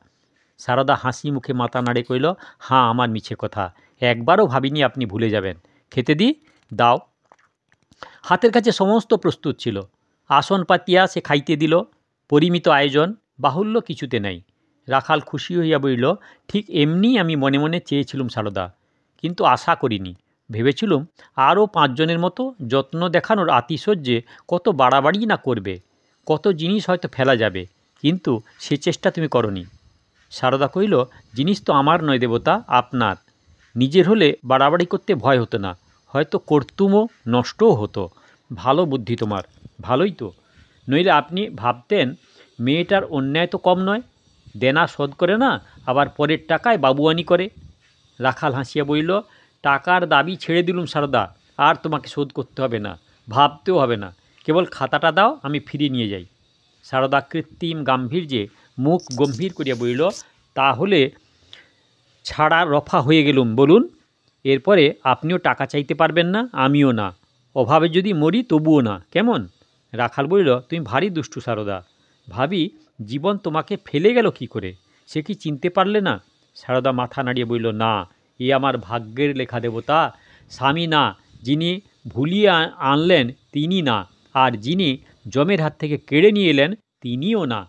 সারদা হাসি মুখে মাথা নাড়ে কইল, হ্যাঁ, আমার মিছে কথা, একবারও ভাবিনি আপনি ভুলে যাবেন। খেতে দি, দাও। হাতের কাছে সমস্ত প্রস্তুত ছিল। আসন পাতিয়া সে খাইতে দিল। পরিমিত আয়োজন, বাহুল্য কিছুতে নাই। রাখাল খুশি হইয়া বলিল, ঠিক এমনি আমি মনে মনে চেয়েছিলুম সারদা, কিন্তু আশা করিনি। ভেবেছিলুম আরও 5 জনের মতো যত্ন দেখানোর আতিশয্যে কত বাড়াবাড়ি না করবে, কত জিনিস হয়তো ফেলা যাবে, কিন্তু সে চেষ্টা তুমি করনি। সারদা কহিল, জিনিস তো আমার নয় দেবতা, আপনার। নিজের হলে বাড়াবাড়ি করতে ভয় হতো না, হয়তো করতুমও, নষ্টও হতো। ভালো বুদ্ধি তোমার, ভালোই তো। নইলে আপনি ভাবতেন মেয়েটার অন্যায় তো কম নয়, দেনা শোধ করে না, আবার পরের টাকায় বাবুয়ানি করে। রাখাল হাসিয়া বলিল, টাকার দাবি ছেড়ে দিলুম সারদা, আর তোমাকে শোধ করতে হবে না, ভাবতেও হবে না, কেবল খাতাটা দাও, আমি ফিরিয়ে নিয়ে যাই। সারদা কৃত্রিম গাম্ভীর্যে মুখ গম্ভীর করিয়া বলিল, তাহলে ছাড়া রফা হয়ে গেলুম বলুন। এরপরে আপনিও টাকা চাইতে পারবেন না, আমিও না। অভাবে যদি মরি তবুও না, কেমন? রাখাল বলিল, তুমি ভারী দুষ্টু সারদা। ভাবি, জীবন তোমাকে ফেলে গেল কি করে, সে কি চিনতে পারলে না? সারদা মাথা নাড়িয়ে বলিল, না, এ আমার ভাগ্যের লেখা দেবতা। স্বামী না, যিনি ভুলিয়ে আনলেন তিনি না, আর যিনি জমের হাত থেকে কেড়ে নিয়ে এলেন তিনিও না।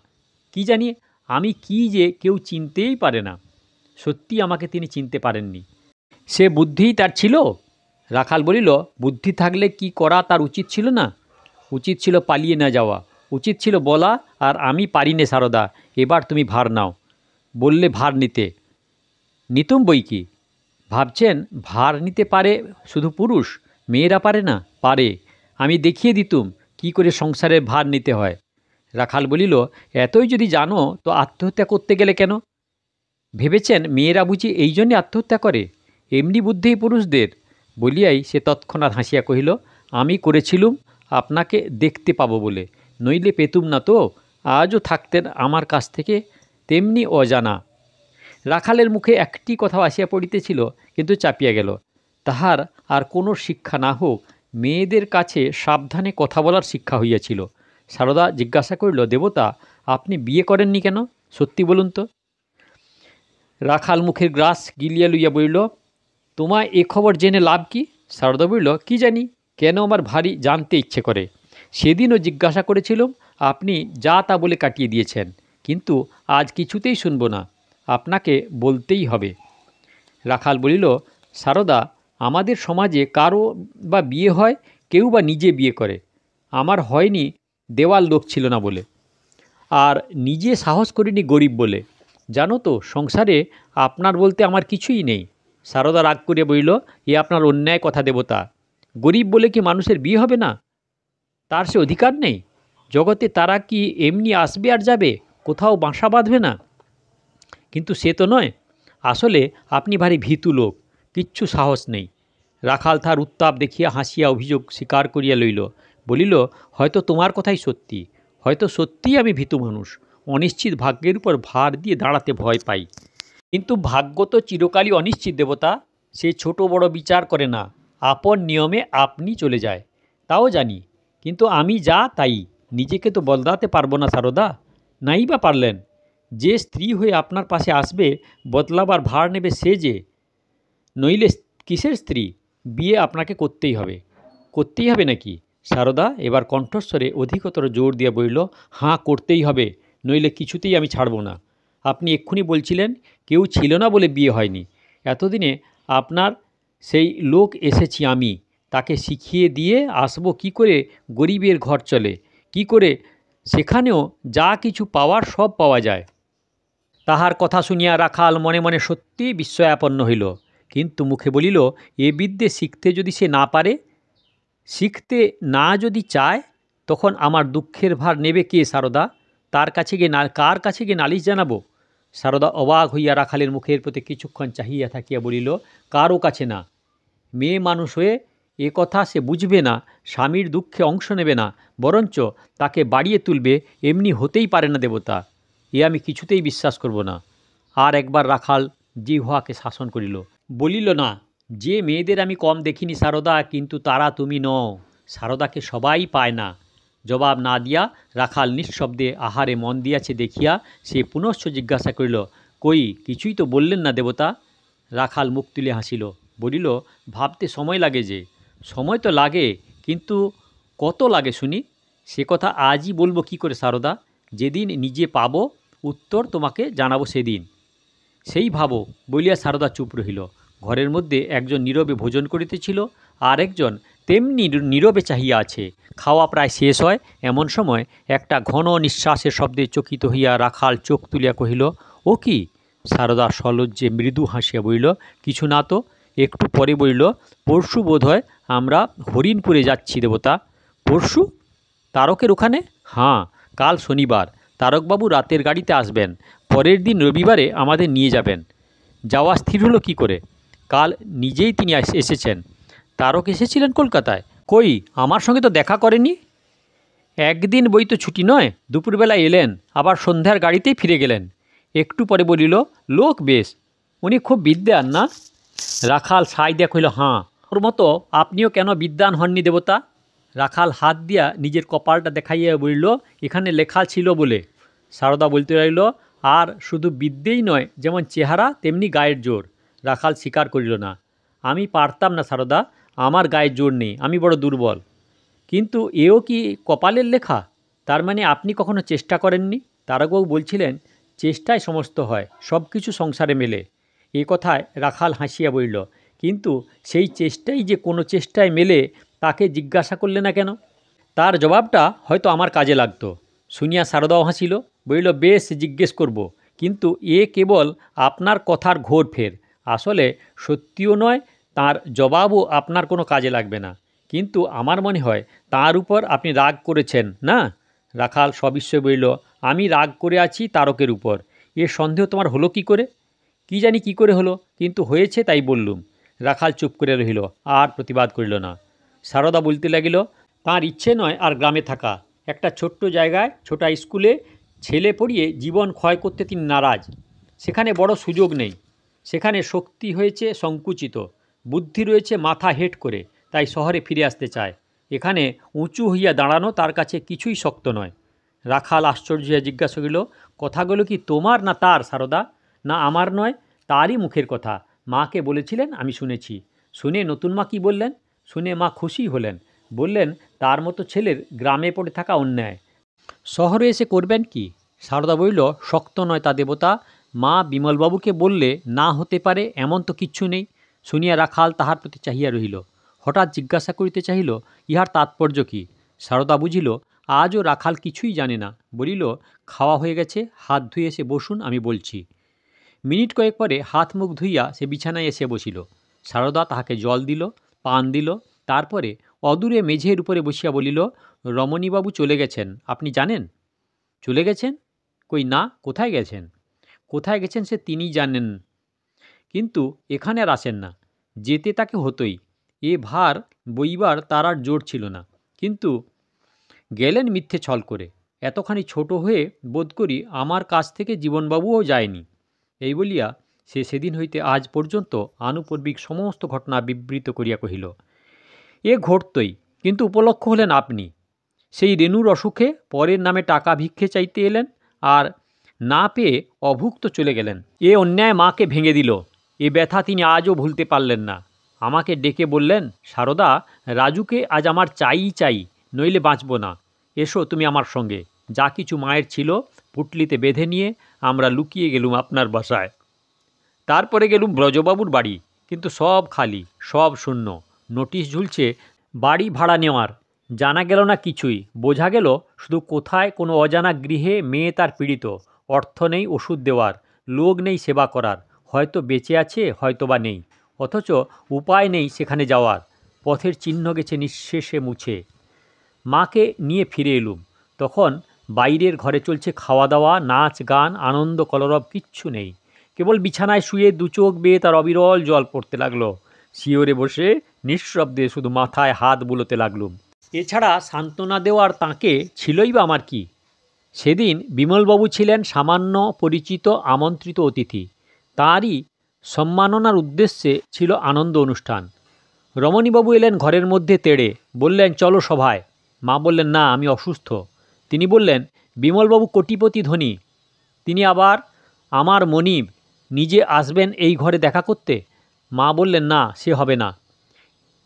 কি জানি আমি কি যে কেউ চিনতেই পারে না। সত্যি আমাকে তিনি চিনতে পারেননি। সে বুদ্ধিই তার ছিল? রাখাল বলিল, বুদ্ধি থাকলে কি করা তার উচিত ছিল না? উচিত ছিল পালিয়ে না যাওয়া, উচিত ছিল বলা, আর আমি পারি নে সারদা, এবার তুমি ভার নাও। বললে ভার নিতে, নিতুম বই কি। ভাবছেন ভার নিতে পারে শুধু পুরুষ, মেয়েরা পারে না? পারে, আমি দেখিয়ে দিতুম কি করে সংসারের ভার নিতে হয়। রাখাল বলিল, এতই যদি জানো তো আত্মহত্যা করতে গেলে কেন? ভেবেছেন মেয়েরা বুঝি এই জন্যে আত্মহত্যা করে? এমনি বুদ্ধি পুরুষদের। বলিয়াই সে তৎক্ষণাৎ হাসিয়া কহিল, আমি করেছিলুম আপনাকে দেখতে পাবো বলে, নইলে পেতুম না তো, আজও থাকতেন আমার কাছ থেকে তেমনি অজানা। রাখালের মুখে একটি কথাও আসিয়া পড়িতেছিল, কিন্তু চাপিয়া গেল। তাহার আর কোনো শিক্ষা না হোক, মেয়েদের কাছে সাবধানে কথা বলার শিক্ষা হইয়াছিল। সারদা জিজ্ঞাসা করিল, দেবতা, আপনি বিয়ে করেননি কেন, সত্যি বলুন তো। রাখাল মুখের গ্রাস গিলিয়া লইয়া বলিল, তোমায় এ খবর জেনে লাভ কি? সারদা বলিল, কি জানি, কেন আমার ভারী জানতে ইচ্ছে করে। সেদিনও জিজ্ঞাসা করেছিলাম, আপনি যা তা বলে কাটিয়ে দিয়েছেন, কিন্তু আজ কিছুতেই শুনব না, আপনাকে বলতেই হবে। রাখাল বলিল, সারদা, আমাদের সমাজে কারো বা বিয়ে হয়, কেউ বা নিজে বিয়ে করে। আমার হয়নি দেওয়ার লোক ছিল না বলে, আর নিজে সাহস করিনি গরিব বলে। জানো তো, সংসারে আপনার বলতে আমার কিছুই নেই। সারদা রাগ করিয়া বলিল, এ আপনার অন্যায় কথা দেবতা। গরিব বলে কি মানুষের বিয়ে হবে না? তার সে অধিকার নেই? জগতে তারা কি এমনি আসবে আর যাবে, কোথাও বাসা বাঁধবে না? কিন্তু সে তো নয়। আসলে আপনি ভারী ভীতু লোক, কিচ্ছু সাহস নেই। রাখাল তার উত্তাপ দেখিয়া হাসিয়া অভিযোগ স্বীকার করিয়া লইল। বলিল, হয়তো তোমার কথাই সত্যি, হয়তো সত্যিই আমি ভীতু মানুষ, অনিশ্চিত ভাগ্যের উপর ভার দিয়ে দাঁড়াতে ভয় পাই। কিন্তু ভাগ্য তো চিরকালই অনিশ্চিত দেবতা, সে ছোট বড় বিচার করে না, আপন নিয়মে আপনি চলে যায়। তাও জানি, কিন্তু আমি যা তাই, নিজেকে তো বদলাতে পারবো না সারদা। নাই বা পারলেন, যে স্ত্রী হয়ে আপনার পাশে আসবে, বদলাবার ভার নেবে সে যে। নইলে কিসের স্ত্রী? বিয়ে আপনাকে করতেই হবে। করতেই হবে নাকি? সারদা এবার কণ্ঠস্বরে অধিকতর জোর দিয়া বলিল, হাঁ, করতেই হবে, নইলে কিছুতেই আমি ছাড়ব না। আপনি এক্ষুনি বলছিলেন কেউ ছিল না বলে বিয়ে হয়নি। এতদিনে আপনার সেই লোক এসেছি আমি, তাকে শিখিয়ে দিয়ে আসবো কি করে গরিবের ঘর চলে, কি করে সেখানেও যা কিছু পাওয়ার সব পাওয়া যায়। তাহার কথা শুনিয়া রাখাল মনে মনে সত্যিই বিস্ময়াপন্ন হইল, কিন্তু মুখে বলিল, এ বিদ্যে শিখতে যদি সে না পারে, শিখতে না যদি চায়, তখন আমার দুঃখের ভার নেবে কে সারদা? তার কাছে গিয়ে কার কাছে গিয়ে নালিশ জানাবো? সারদা অবাক হইয়া রাখালের মুখের প্রতি কিছুক্ষণ চাহিয়া থাকিয়া বলিল, কারও কাছে না। মেয়ে মানুষ হয়ে এ কথা সে বুঝবে না, স্বামীর দুঃখে অংশ নেবে না, বরঞ্চ তাকে বাড়িয়ে তুলবে, এমনি হতেই পারে না দেবতা। এ আমি কিছুতেই বিশ্বাস করব না। আর একবার রাখাল জিহ্বাকে শাসন করিল, বলিল, না, যে মেয়েদের আমি কম দেখিনি সারদা, কিন্তু তারা তুমি নও। সারদাকে সবাই পায় না। জবাব না দিয়া রাখাল নিঃশব্দে আহারে মন দিয়াছে দেখিয়া সে পুনশ্চ জিজ্ঞাসা করিল, কই কিছুই তো বললেন না দেবতা? রাখাল মুখ তুলে হাসিল, বলিল, ভাবতে সময় লাগে যে। সময় তো লাগে, কিন্তু কত লাগে শুনি? সে কথা আজই বলবো কি করে সারদা? যেদিন নিজে পাবো উত্তর তোমাকে জানাবো সেদিন। সেই ভাবো বলিয়া সারদা চুপ রহিল। ঘরের মধ্যে একজন নীরবে ভোজন করিতেছিল, আর একজন তেমনি নীরবে চাহিয়া আছে। খাওয়া প্রায় শেষ হয়, এমন সময় একটা ঘন নিঃশ্বাসের শব্দে চকিত হইয়া রাখাল চোখ তুলিয়া কহিল, ও কি? সারদা সলজ্জে মৃদু হাসিয়া বলিল, কিছু না তো। একটু পরে বলিল, পরশু বোধ হয় আমরা হরিণপুরে যাচ্ছি দেবতা। পরশু? তারকের ওখানে? হাঁ, কাল শনিবার। তারকবাবু রাতের গাড়িতে আসবেন, পরের দিন রবিবারে আমাদের নিয়ে যাবেন। যাওয়া স্থির হলো কী করে? কাল নিজেই তিনি এসেছেন। তারক এসেছিলেন কলকাতায়? কই, আমার সঙ্গে তো দেখা করেনি। একদিন বই তো ছুটি নয়, দুপুরবেলা এলেন, আবার সন্ধ্যার গাড়িতেই ফিরে গেলেন। একটু পরে বলিল, লোক বেশ, উনি খুব বিদ্বান না? রাখাল সাই দিয়া কহিল, হাঁ। ওর মতো আপনিও কেন বিদ্বান হননি দেবতা? রাখাল হাত দিয়া নিজের কপালটা দেখাইয়া বলিল, এখানে লেখা ছিল বলে। সারদা বলতে রইল, আর শুধু বিদ্যেই নয়, যেমন চেহারা তেমনি গায়ের জোর। রাখাল স্বীকার করিল না। আমি পারতাম না সারদা, আমার গায়ের জোর নেই, আমি বড় দুর্বল। কিন্তু এও কি কপালের লেখা? তার মানে আপনি কখনো চেষ্টা করেননি? তারকবাবু বলছিলেন, চেষ্টায় সমস্ত হয়, সব কিছু সংসারে মেলে। এ কথায় রাখাল হাসিয়া বলিল, কিন্তু সেই চেষ্টাই যে কোনো চেষ্টায় মেলে, তাকে জিজ্ঞাসা করলে না কেন? তার জবাবটা হয়তো আমার কাজে লাগতো। শুনিয়া সারদাও হাসিল, বলিল, বেশ জিজ্ঞেস করব, কিন্তু এ কেবল আপনার কথার ঘোর ফের। আসলে সত্যিও নয়, তার জবাবও আপনার কোনো কাজে লাগবে না। কিন্তু আমার মনে হয় তার উপর আপনি রাগ করেছেন না? রাখাল সবিস্ময়ে বলিল, আমি রাগ করে আছি তারকের উপর? এ সন্দেহ তোমার হলো কি করে? কি জানি কি করে হলো, কিন্তু হয়েছে তাই বললুম। রাখাল চুপ করে রহিল, আর প্রতিবাদ করিল না। সারদা বলতে লাগিল, তাঁর ইচ্ছে নয় আর গ্রামে থাকা। একটা ছোট্ট জায়গায় ছোটা স্কুলে ছেলে পড়িয়ে জীবন ক্ষয় করতে তিনি নারাজ। সেখানে বড় সুযোগ নেই, সেখানে শক্তি হয়েছে সংকুচিত, বুদ্ধি রয়েছে মাথা হেঁট করে, তাই শহরে ফিরে আসতে চায়। এখানে উঁচু হইয়া দাঁড়ানো তার কাছে কিছুই শক্ত নয়। রাখাল আশ্চর্য হইয়া জিজ্ঞাসা করিল, কথাগুলো কি তোমার না তার সারদা? না আমার নয়, তারই মুখের কথা। মাকে বলেছিলেন, আমি শুনেছি। শুনে নতুন মা কী বললেন? শুনে মা খুশি হলেন, বললেন তার মতো ছেলের গ্রামে পড়ে থাকা অন্যায়, শহরে এসে করবেন কি? সারদা বলিল, শক্ত নয় তা দেবতা। মা বিমলবাবুকে বললে না হতে পারে এমন তো কিচ্ছু নেই। শুনিয়া রাখাল তাহার প্রতি চাহিয়া রহিল। হঠাৎ জিজ্ঞাসা করিতে চাহিল, ইহার তাৎপর্য কী? সারদা বুঝিল আজও রাখাল কিছুই জানে না। বলিল, খাওয়া হয়ে গেছে, হাত ধুয়ে এসে বসুন, আমি বলছি। মিনিট কয়েক পরে হাত মুখ ধুইয়া সে বিছানায় এসে বসিল। সারদা তাহাকে জল দিল, পান দিল। তারপরে অদূরে মেঝের উপরে বসিয়া বলিল, রমণীবাবু চলে গেছেন, আপনি জানেন? চলে গেছেন? কই না, কোথায় গেছেন? কোথায় গেছেন সে তিনিই জানেন, কিন্তু এখানে আর আসেন না। যেতে তাকে হতোই, এ ভার বইবার তার আর জোর ছিল না। কিন্তু গেলেন মিথ্যে ছল করে। এতখানি ছোট হয়ে বোধ করি আমার কাছ থেকে জীবনবাবুও যায়নি। এই বলিয়া সে সেদিন হইতে আজ পর্যন্ত আনুপর্বিক সমস্ত ঘটনা বিবৃত করিয়া কহিল। এ ঘটতই, কিন্তু উপলক্ষ হলেন আপনি। সেই রেণুর অসুখে পরের নামে টাকা ভিক্ষে চাইতে এলেন, আর না পেয়ে অভুক্ত চলে গেলেন। এ অন্যায় মাকে ভেঙে দিল। এ ব্যথা তিনি আজও ভুলতে পারলেন না। আমাকে ডেকে বললেন, সারদা, রাজুকে আজ আমার চাই, নইলে বাঁচব না। এসো তুমি আমার সঙ্গে। যা কিছু মায়ের ছিল পুটলিতে বেঁধে নিয়ে আমরা লুকিয়ে গেলুম আপনার বাসায়। তারপরে গেলুম ব্রজবাবুর বাড়ি, কিন্তু সব খালি, সব শূন্য। নোটিশ ঝুলছে বাড়ি ভাড়া নেওয়ার, জানা গেল না কিছুই। বোঝা গেল শুধু কোথায় কোনো অজানা গৃহে মেয়ে তার পীড়িত। অর্থ নেই ওষুধ দেওয়ার, লোক নেই সেবা করার, হয়তো বেঁচে আছে হয়তো বা নেই, অথচ উপায় নেই সেখানে যাওয়ার। পথের চিহ্ন গেছে নিঃশেষে মুছে। মাকে নিয়ে ফিরে এলুম। তখন বাইরের ঘরে চলছে খাওয়া দাওয়া, নাচ গান, আনন্দ কলরব কিচ্ছু নেই। কেবল বিছানায় শুয়ে দু চোখ বেয়ে তার অবিরল জল পড়তে লাগলো। শিয়রে বসে নিঃশব্দে শুধু মাথায় হাত বুলোতে লাগলুম। এছাড়া সান্ত্বনা দেওয়ার তাঁকে ছিলই বা আমার কি? সেদিন বিমলবাবু ছিলেন সামান্য পরিচিত আমন্ত্রিত অতিথি। তাঁরই সম্মাননার উদ্দেশ্যে ছিল আনন্দ অনুষ্ঠান। রমণীবাবু এলেন ঘরের মধ্যে তেড়ে, বললেন, চলো সভায়। মা বললেন, না, আমি অসুস্থ। তিনি বললেন, বিমলবাবু কোটিপতি ধনী, তিনি আবার আমার মনিব, নিজে আসবেন এই ঘরে দেখা করতে? মা বললেন, না, সে হবে না।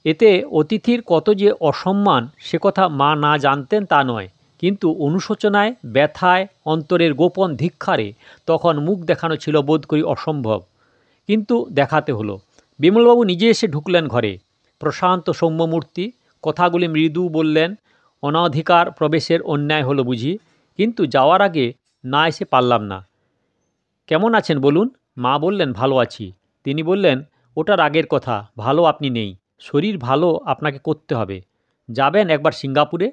এতে অতিথির কত যে অসম্মান সে কথা মা না জানতেন তা নয়, কিন্তু অনুশোচনায়, ব্যথায়, অন্তরের গোপন ধিক্কারে তখন মুখ দেখানো ছিল বোধ করি অসম্ভব, কিন্তু দেখাতে হলো। বিমলবাবু নিজে এসে ঢুকলেন ঘরে। প্রশান্ত সৌম্যমূর্তি, কথাগুলি মৃদু বললেন। অনধিকার প্রবেশের অন্যায় হলো বুঝি, কিন্তু যাওয়ার আগে না এসে পারলাম না। কেমন আছেন বলুন? মা বললেন, ভালো আছি। তিনি বললেন, ওটার আগের কথা, ভালো আপনি নেই। শরীর ভালো আপনাকে করতে হবে। যাবেন একবার সিঙ্গাপুরে,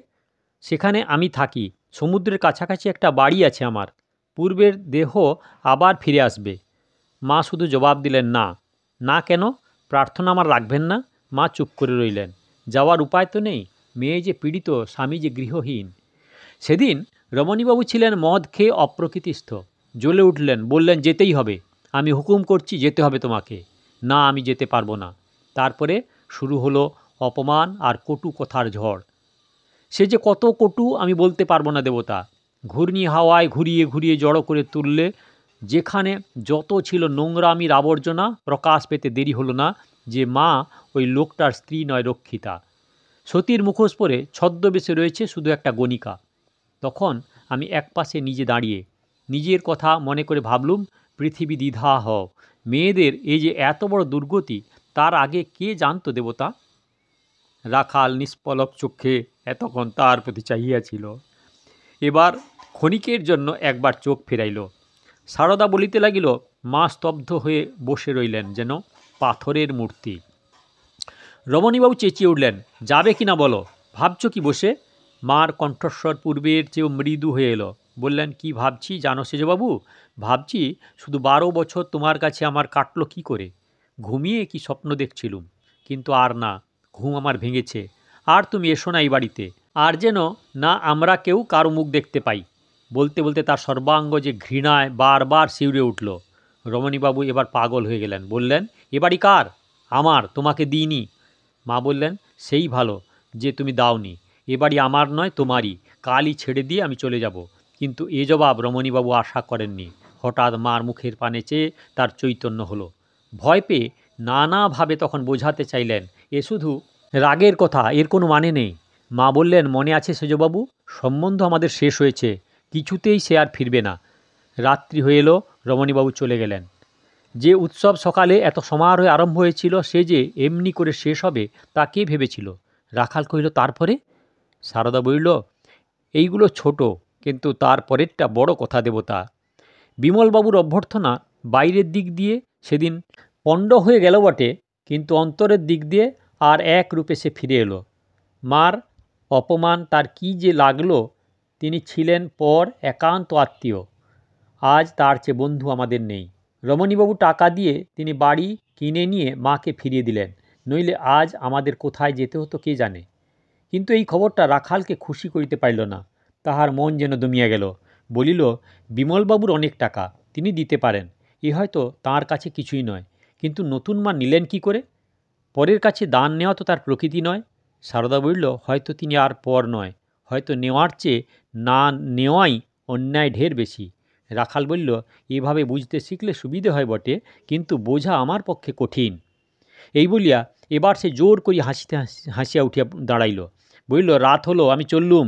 সেখানে আমি থাকি। সমুদ্রের কাছাকাছি একটা বাড়ি আছে আমার। পূর্বের দেহ আবার ফিরে আসবে। মা শুধু জবাব দিলেন, না। না কেন? প্রার্থনা আমার রাখবেন না? মা চুপ করে রইলেন। যাওয়ার উপায় তো নেই। মেয়ে যে পীড়িত, স্বামী যে গৃহহীন। সেদিন রমণীবাবু ছিলেন মদ খেয়ে অপ্রকৃতিস্থ। জ্বলে উঠলেন, বললেন, যেতেই হবে। আমি হুকুম করছি, যেতে হবে তোমাকে। না, আমি যেতে পারবো না। তারপরে শুরু হলো অপমান আর কটু কথার ঝড়। সে যে কত কটু আমি বলতে পারবো না দেবতা। ঘূর্ণি হাওয়ায় ঘুরিয়ে ঘুরিয়ে জড়ো করে তুললে যেখানে যত ছিল নোংরামির আবর্জনা, প্রকাশ পেতে দেরি হলো না যে মা ওই লোকটার স্ত্রী নয়, রক্ষিতা। সতীর মুখোশ পরে ছদ্মবেশে রয়েছে শুধু একটা গণিকা। তখন আমি একপাশে নিজে দাঁড়িয়ে নিজের কথা মনে করে ভাবলুম, পৃথিবী দ্বিধা হও। মেয়েদের এই যে এত বড় দুর্গতি, তার আগে কে জানতো দেবতা? রাখাল নিষ্পলক চোখে এতক্ষণ তার প্রতি চাহিয়াছিল। এবার ক্ষণিকের জন্য একবার চোখ ফেরাইল। সারদা বলিতে লাগিল, মা স্তব্ধ হয়ে বসে রইলেন যেন পাথরের মূর্তি। রমণীবাবু চেঁচিয়ে উঠলেন, যাবে কি না বলো? ভাবছ কি বসে? মার কণ্ঠস্বর পূর্বের চেয়েও মৃদু হয়ে এলো। বললেন, কি ভাবছি জানো সেজবাবু? ভাবছি শুধু 12 বছর তোমার কাছে আমার কাটলো কি করে। ঘুমিয়ে কি স্বপ্ন দেখছিলুম, কিন্তু আর না, ঘুম আমার ভেঙেছে। আর তুমি এসো না এই বাড়িতে, আর যেন না আমরা কেউ কারো মুখ দেখতে পাই। বলতে বলতে তার সর্বাঙ্গ যে ঘৃণায় বারবার শিউরে উঠল। রমণীবাবু এবার পাগল হয়ে গেলেন। বললেন, এ বাড়ি কার? আমার, তোমাকে দিইনি। মা বললেন, সেই ভালো যে তুমি দাওনি। এ বাড়ি আমার নয়, তোমারই। কালই ছেড়ে দিয়ে আমি চলে যাব। কিন্তু এ জবাব রমণীবাবু আশা করেননি। হঠাৎ মার মুখের পানে চেয়ে তার চৈতন্য হলো। ভয় পেয়ে নানাভাবে তখন বোঝাতে চাইলেন, এ শুধু রাগের কথা, এর কোনো মানে নেই। মা বললেন, মনে আছে সেজবাবু, সম্বন্ধ আমাদের শেষ হয়েছে, কিছুতেই সে আর ফিরবে না। রাত্রি হয়ে এলো, রমণীবাবু চলে গেলেন। যে উৎসব সকালে এত সমারোহে আরম্ভ হয়েছিল, সে যে এমনি করে শেষ হবে তা কে ভেবেছিল? রাখাল কহিল, তারপরে? সারদা বলিল, এইগুলো ছোট, কিন্তু তার পরেরটা বড় কথা দেবতা। বিমলবাবুর অভ্যর্থনা বাইরের দিক দিয়ে সেদিন পণ্ড হয়ে গেল বটে, কিন্তু অন্তরের দিক দিয়ে আর এক রূপে সে ফিরে এলো। মার অপমান তার কী যে লাগলো! তিনি ছিলেন পর একান্ত আত্মীয়, আজ তার চেয়ে বন্ধু আমাদের নেই। রমণীবাবু টাকা দিয়ে তিনি বাড়ি কিনে নিয়ে মাকে ফিরিয়ে দিলেন, নইলে আজ আমাদের কোথায় যেতে হতো কে জানে। কিন্তু এই খবরটা রাখালকে খুশি করিতে পারিল না। তাহার মন যেন দমিয়া গেল। বলিল, বিমলবাবুর অনেক টাকা, তিনি দিতে পারেন, এ হয়তো তাঁর কাছে কিছুই নয়, কিন্তু নতুন মা নিলেন কি করে? পরের কাছে দান নেওয়া তো তার প্রকৃতি নয়। সারদা বলিল, হয়তো তিনি আর পর নয়, হয়তো নেওয়ার চেয়ে না নেওয়াই অন্যায় ঢের বেশি। রাখাল বলল, এভাবে বুঝতে শিখলে সুবিধে হয় বটে, কিন্তু বোঝা আমার পক্ষে কঠিন। এই বলিয়া এবার সে জোর করি হাসিয়া উঠিয়া দাঁড়াইল। বলিল, রাত হলো, আমি চললুম।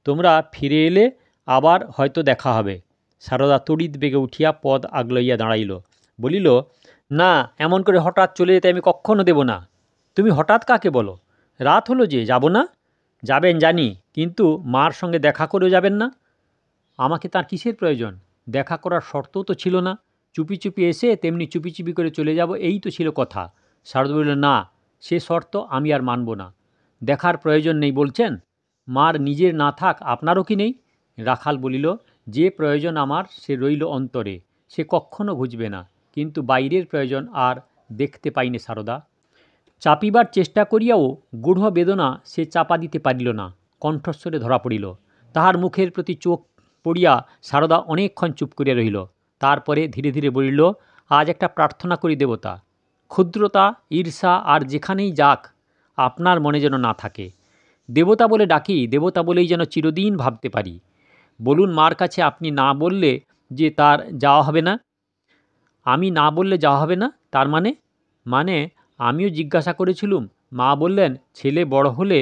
তোমরা ফিরে এলে আবার হয়তো দেখা হবে। সারদা তড়িৎ বেগে উঠিয়া পদ আগলাইয়া দাঁড়াইল। বলিল, না, এমন করে হঠাৎ চলে যেতে আমি কক্ষণও দেব না। তুমি হঠাৎ কাকে বলো? রাত হলো যে, যাব না? যাবেন জানি, কিন্তু মার সঙ্গে দেখা করেও যাবেন না? আমাকে তার কিসের প্রয়োজন? দেখা করার শর্তও তো ছিল না। চুপি চুপি এসে তেমনি চুপি চুপি করে চলে যাব, এই তো ছিল কথা। শারদ বলিল, না, সে শর্ত আমি আর মানব না। দেখার প্রয়োজন নেই বলছেন? মার নিজের না থাক, আপনারও কি নেই? রাখাল বলিল, যে প্রয়োজন আমার সে রইল অন্তরে, সে কক্ষণও ঘুচবে না, কিন্তু বাইরের প্রয়োজন আর দেখতে পাইনি সারদা। চাপিবার চেষ্টা করিয়াও গূঢ় বেদনা সে চাপা দিতে পারিল না, কণ্ঠস্বরে ধরা পড়িল। তাহার মুখের প্রতি চোখ পড়িয়া সারদা অনেকক্ষণ চুপ করিয়া রহিল। তারপরে ধীরে ধীরে বলিল, আজ একটা প্রার্থনা করি দেবতা, ক্ষুদ্রতা, ঈর্ষা আর যেখানেই যাক আপনার মনে যেন না থাকে। দেবতা বলে ডাকি, দেবতা বলেই যেন চিরদিন ভাবতে পারি। বলুন মার কাছে আপনি না বললে যে তার যাওয়া হবে না? আমি না বললে যাওয়া হবে না তার মানে আমিও জিজ্ঞাসা করেছিলুম। মা বললেন, ছেলে বড় হলে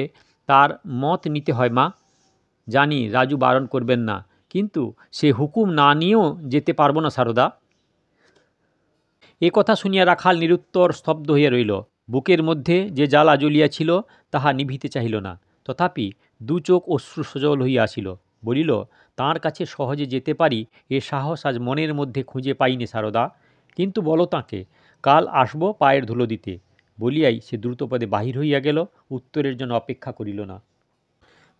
তার মত নিতে হয় মা। জানি রাজু বারণ করবেন না, কিন্তু সে হুকুম না নিয়েও যেতে পারবো না সারদা। এ কথা শুনিয়া রাখাল নিরুত্তর স্তব্ধ হইয়া রইল। বুকের মধ্যে যে জ্বালা জ্বলিয়াছিল তাহা নিভিতে চাহিল না। তথাপি দু চোখ অশ্রু সজল হইয়া আসিল। বলিল, তাঁর কাছে সহজে যেতে পারি এ সাহস আজ মনের মধ্যে খুঁজে পাইনি সারদা। কিন্তু বলো তাঁকে, কাল আসব পায়ের ধুলো দিতে। বলিয়াই সে দ্রুতপদে বাহির হইয়া গেল, উত্তরের জন্য অপেক্ষা করিল না।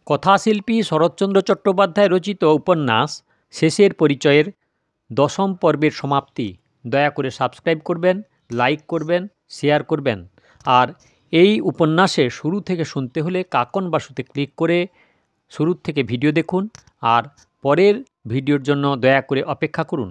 কথাশিল্পী শরৎচন্দ্র চট্টোপাধ্যায় রচিত উপন্যাস শেষের পরিচয়ের 10ম পর্বের সমাপ্তি। দয়া করে সাবস্ক্রাইব করবেন, লাইক করবেন, শেয়ার করবেন। আর এই উপন্যাসে শুরু থেকে শুনতে হলে কাকন বাসুতে ক্লিক করে শুরু থেকে ভিডিও দেখুন আর পরের ভিডিওর জন্য দয়া করে অপেক্ষা করুন।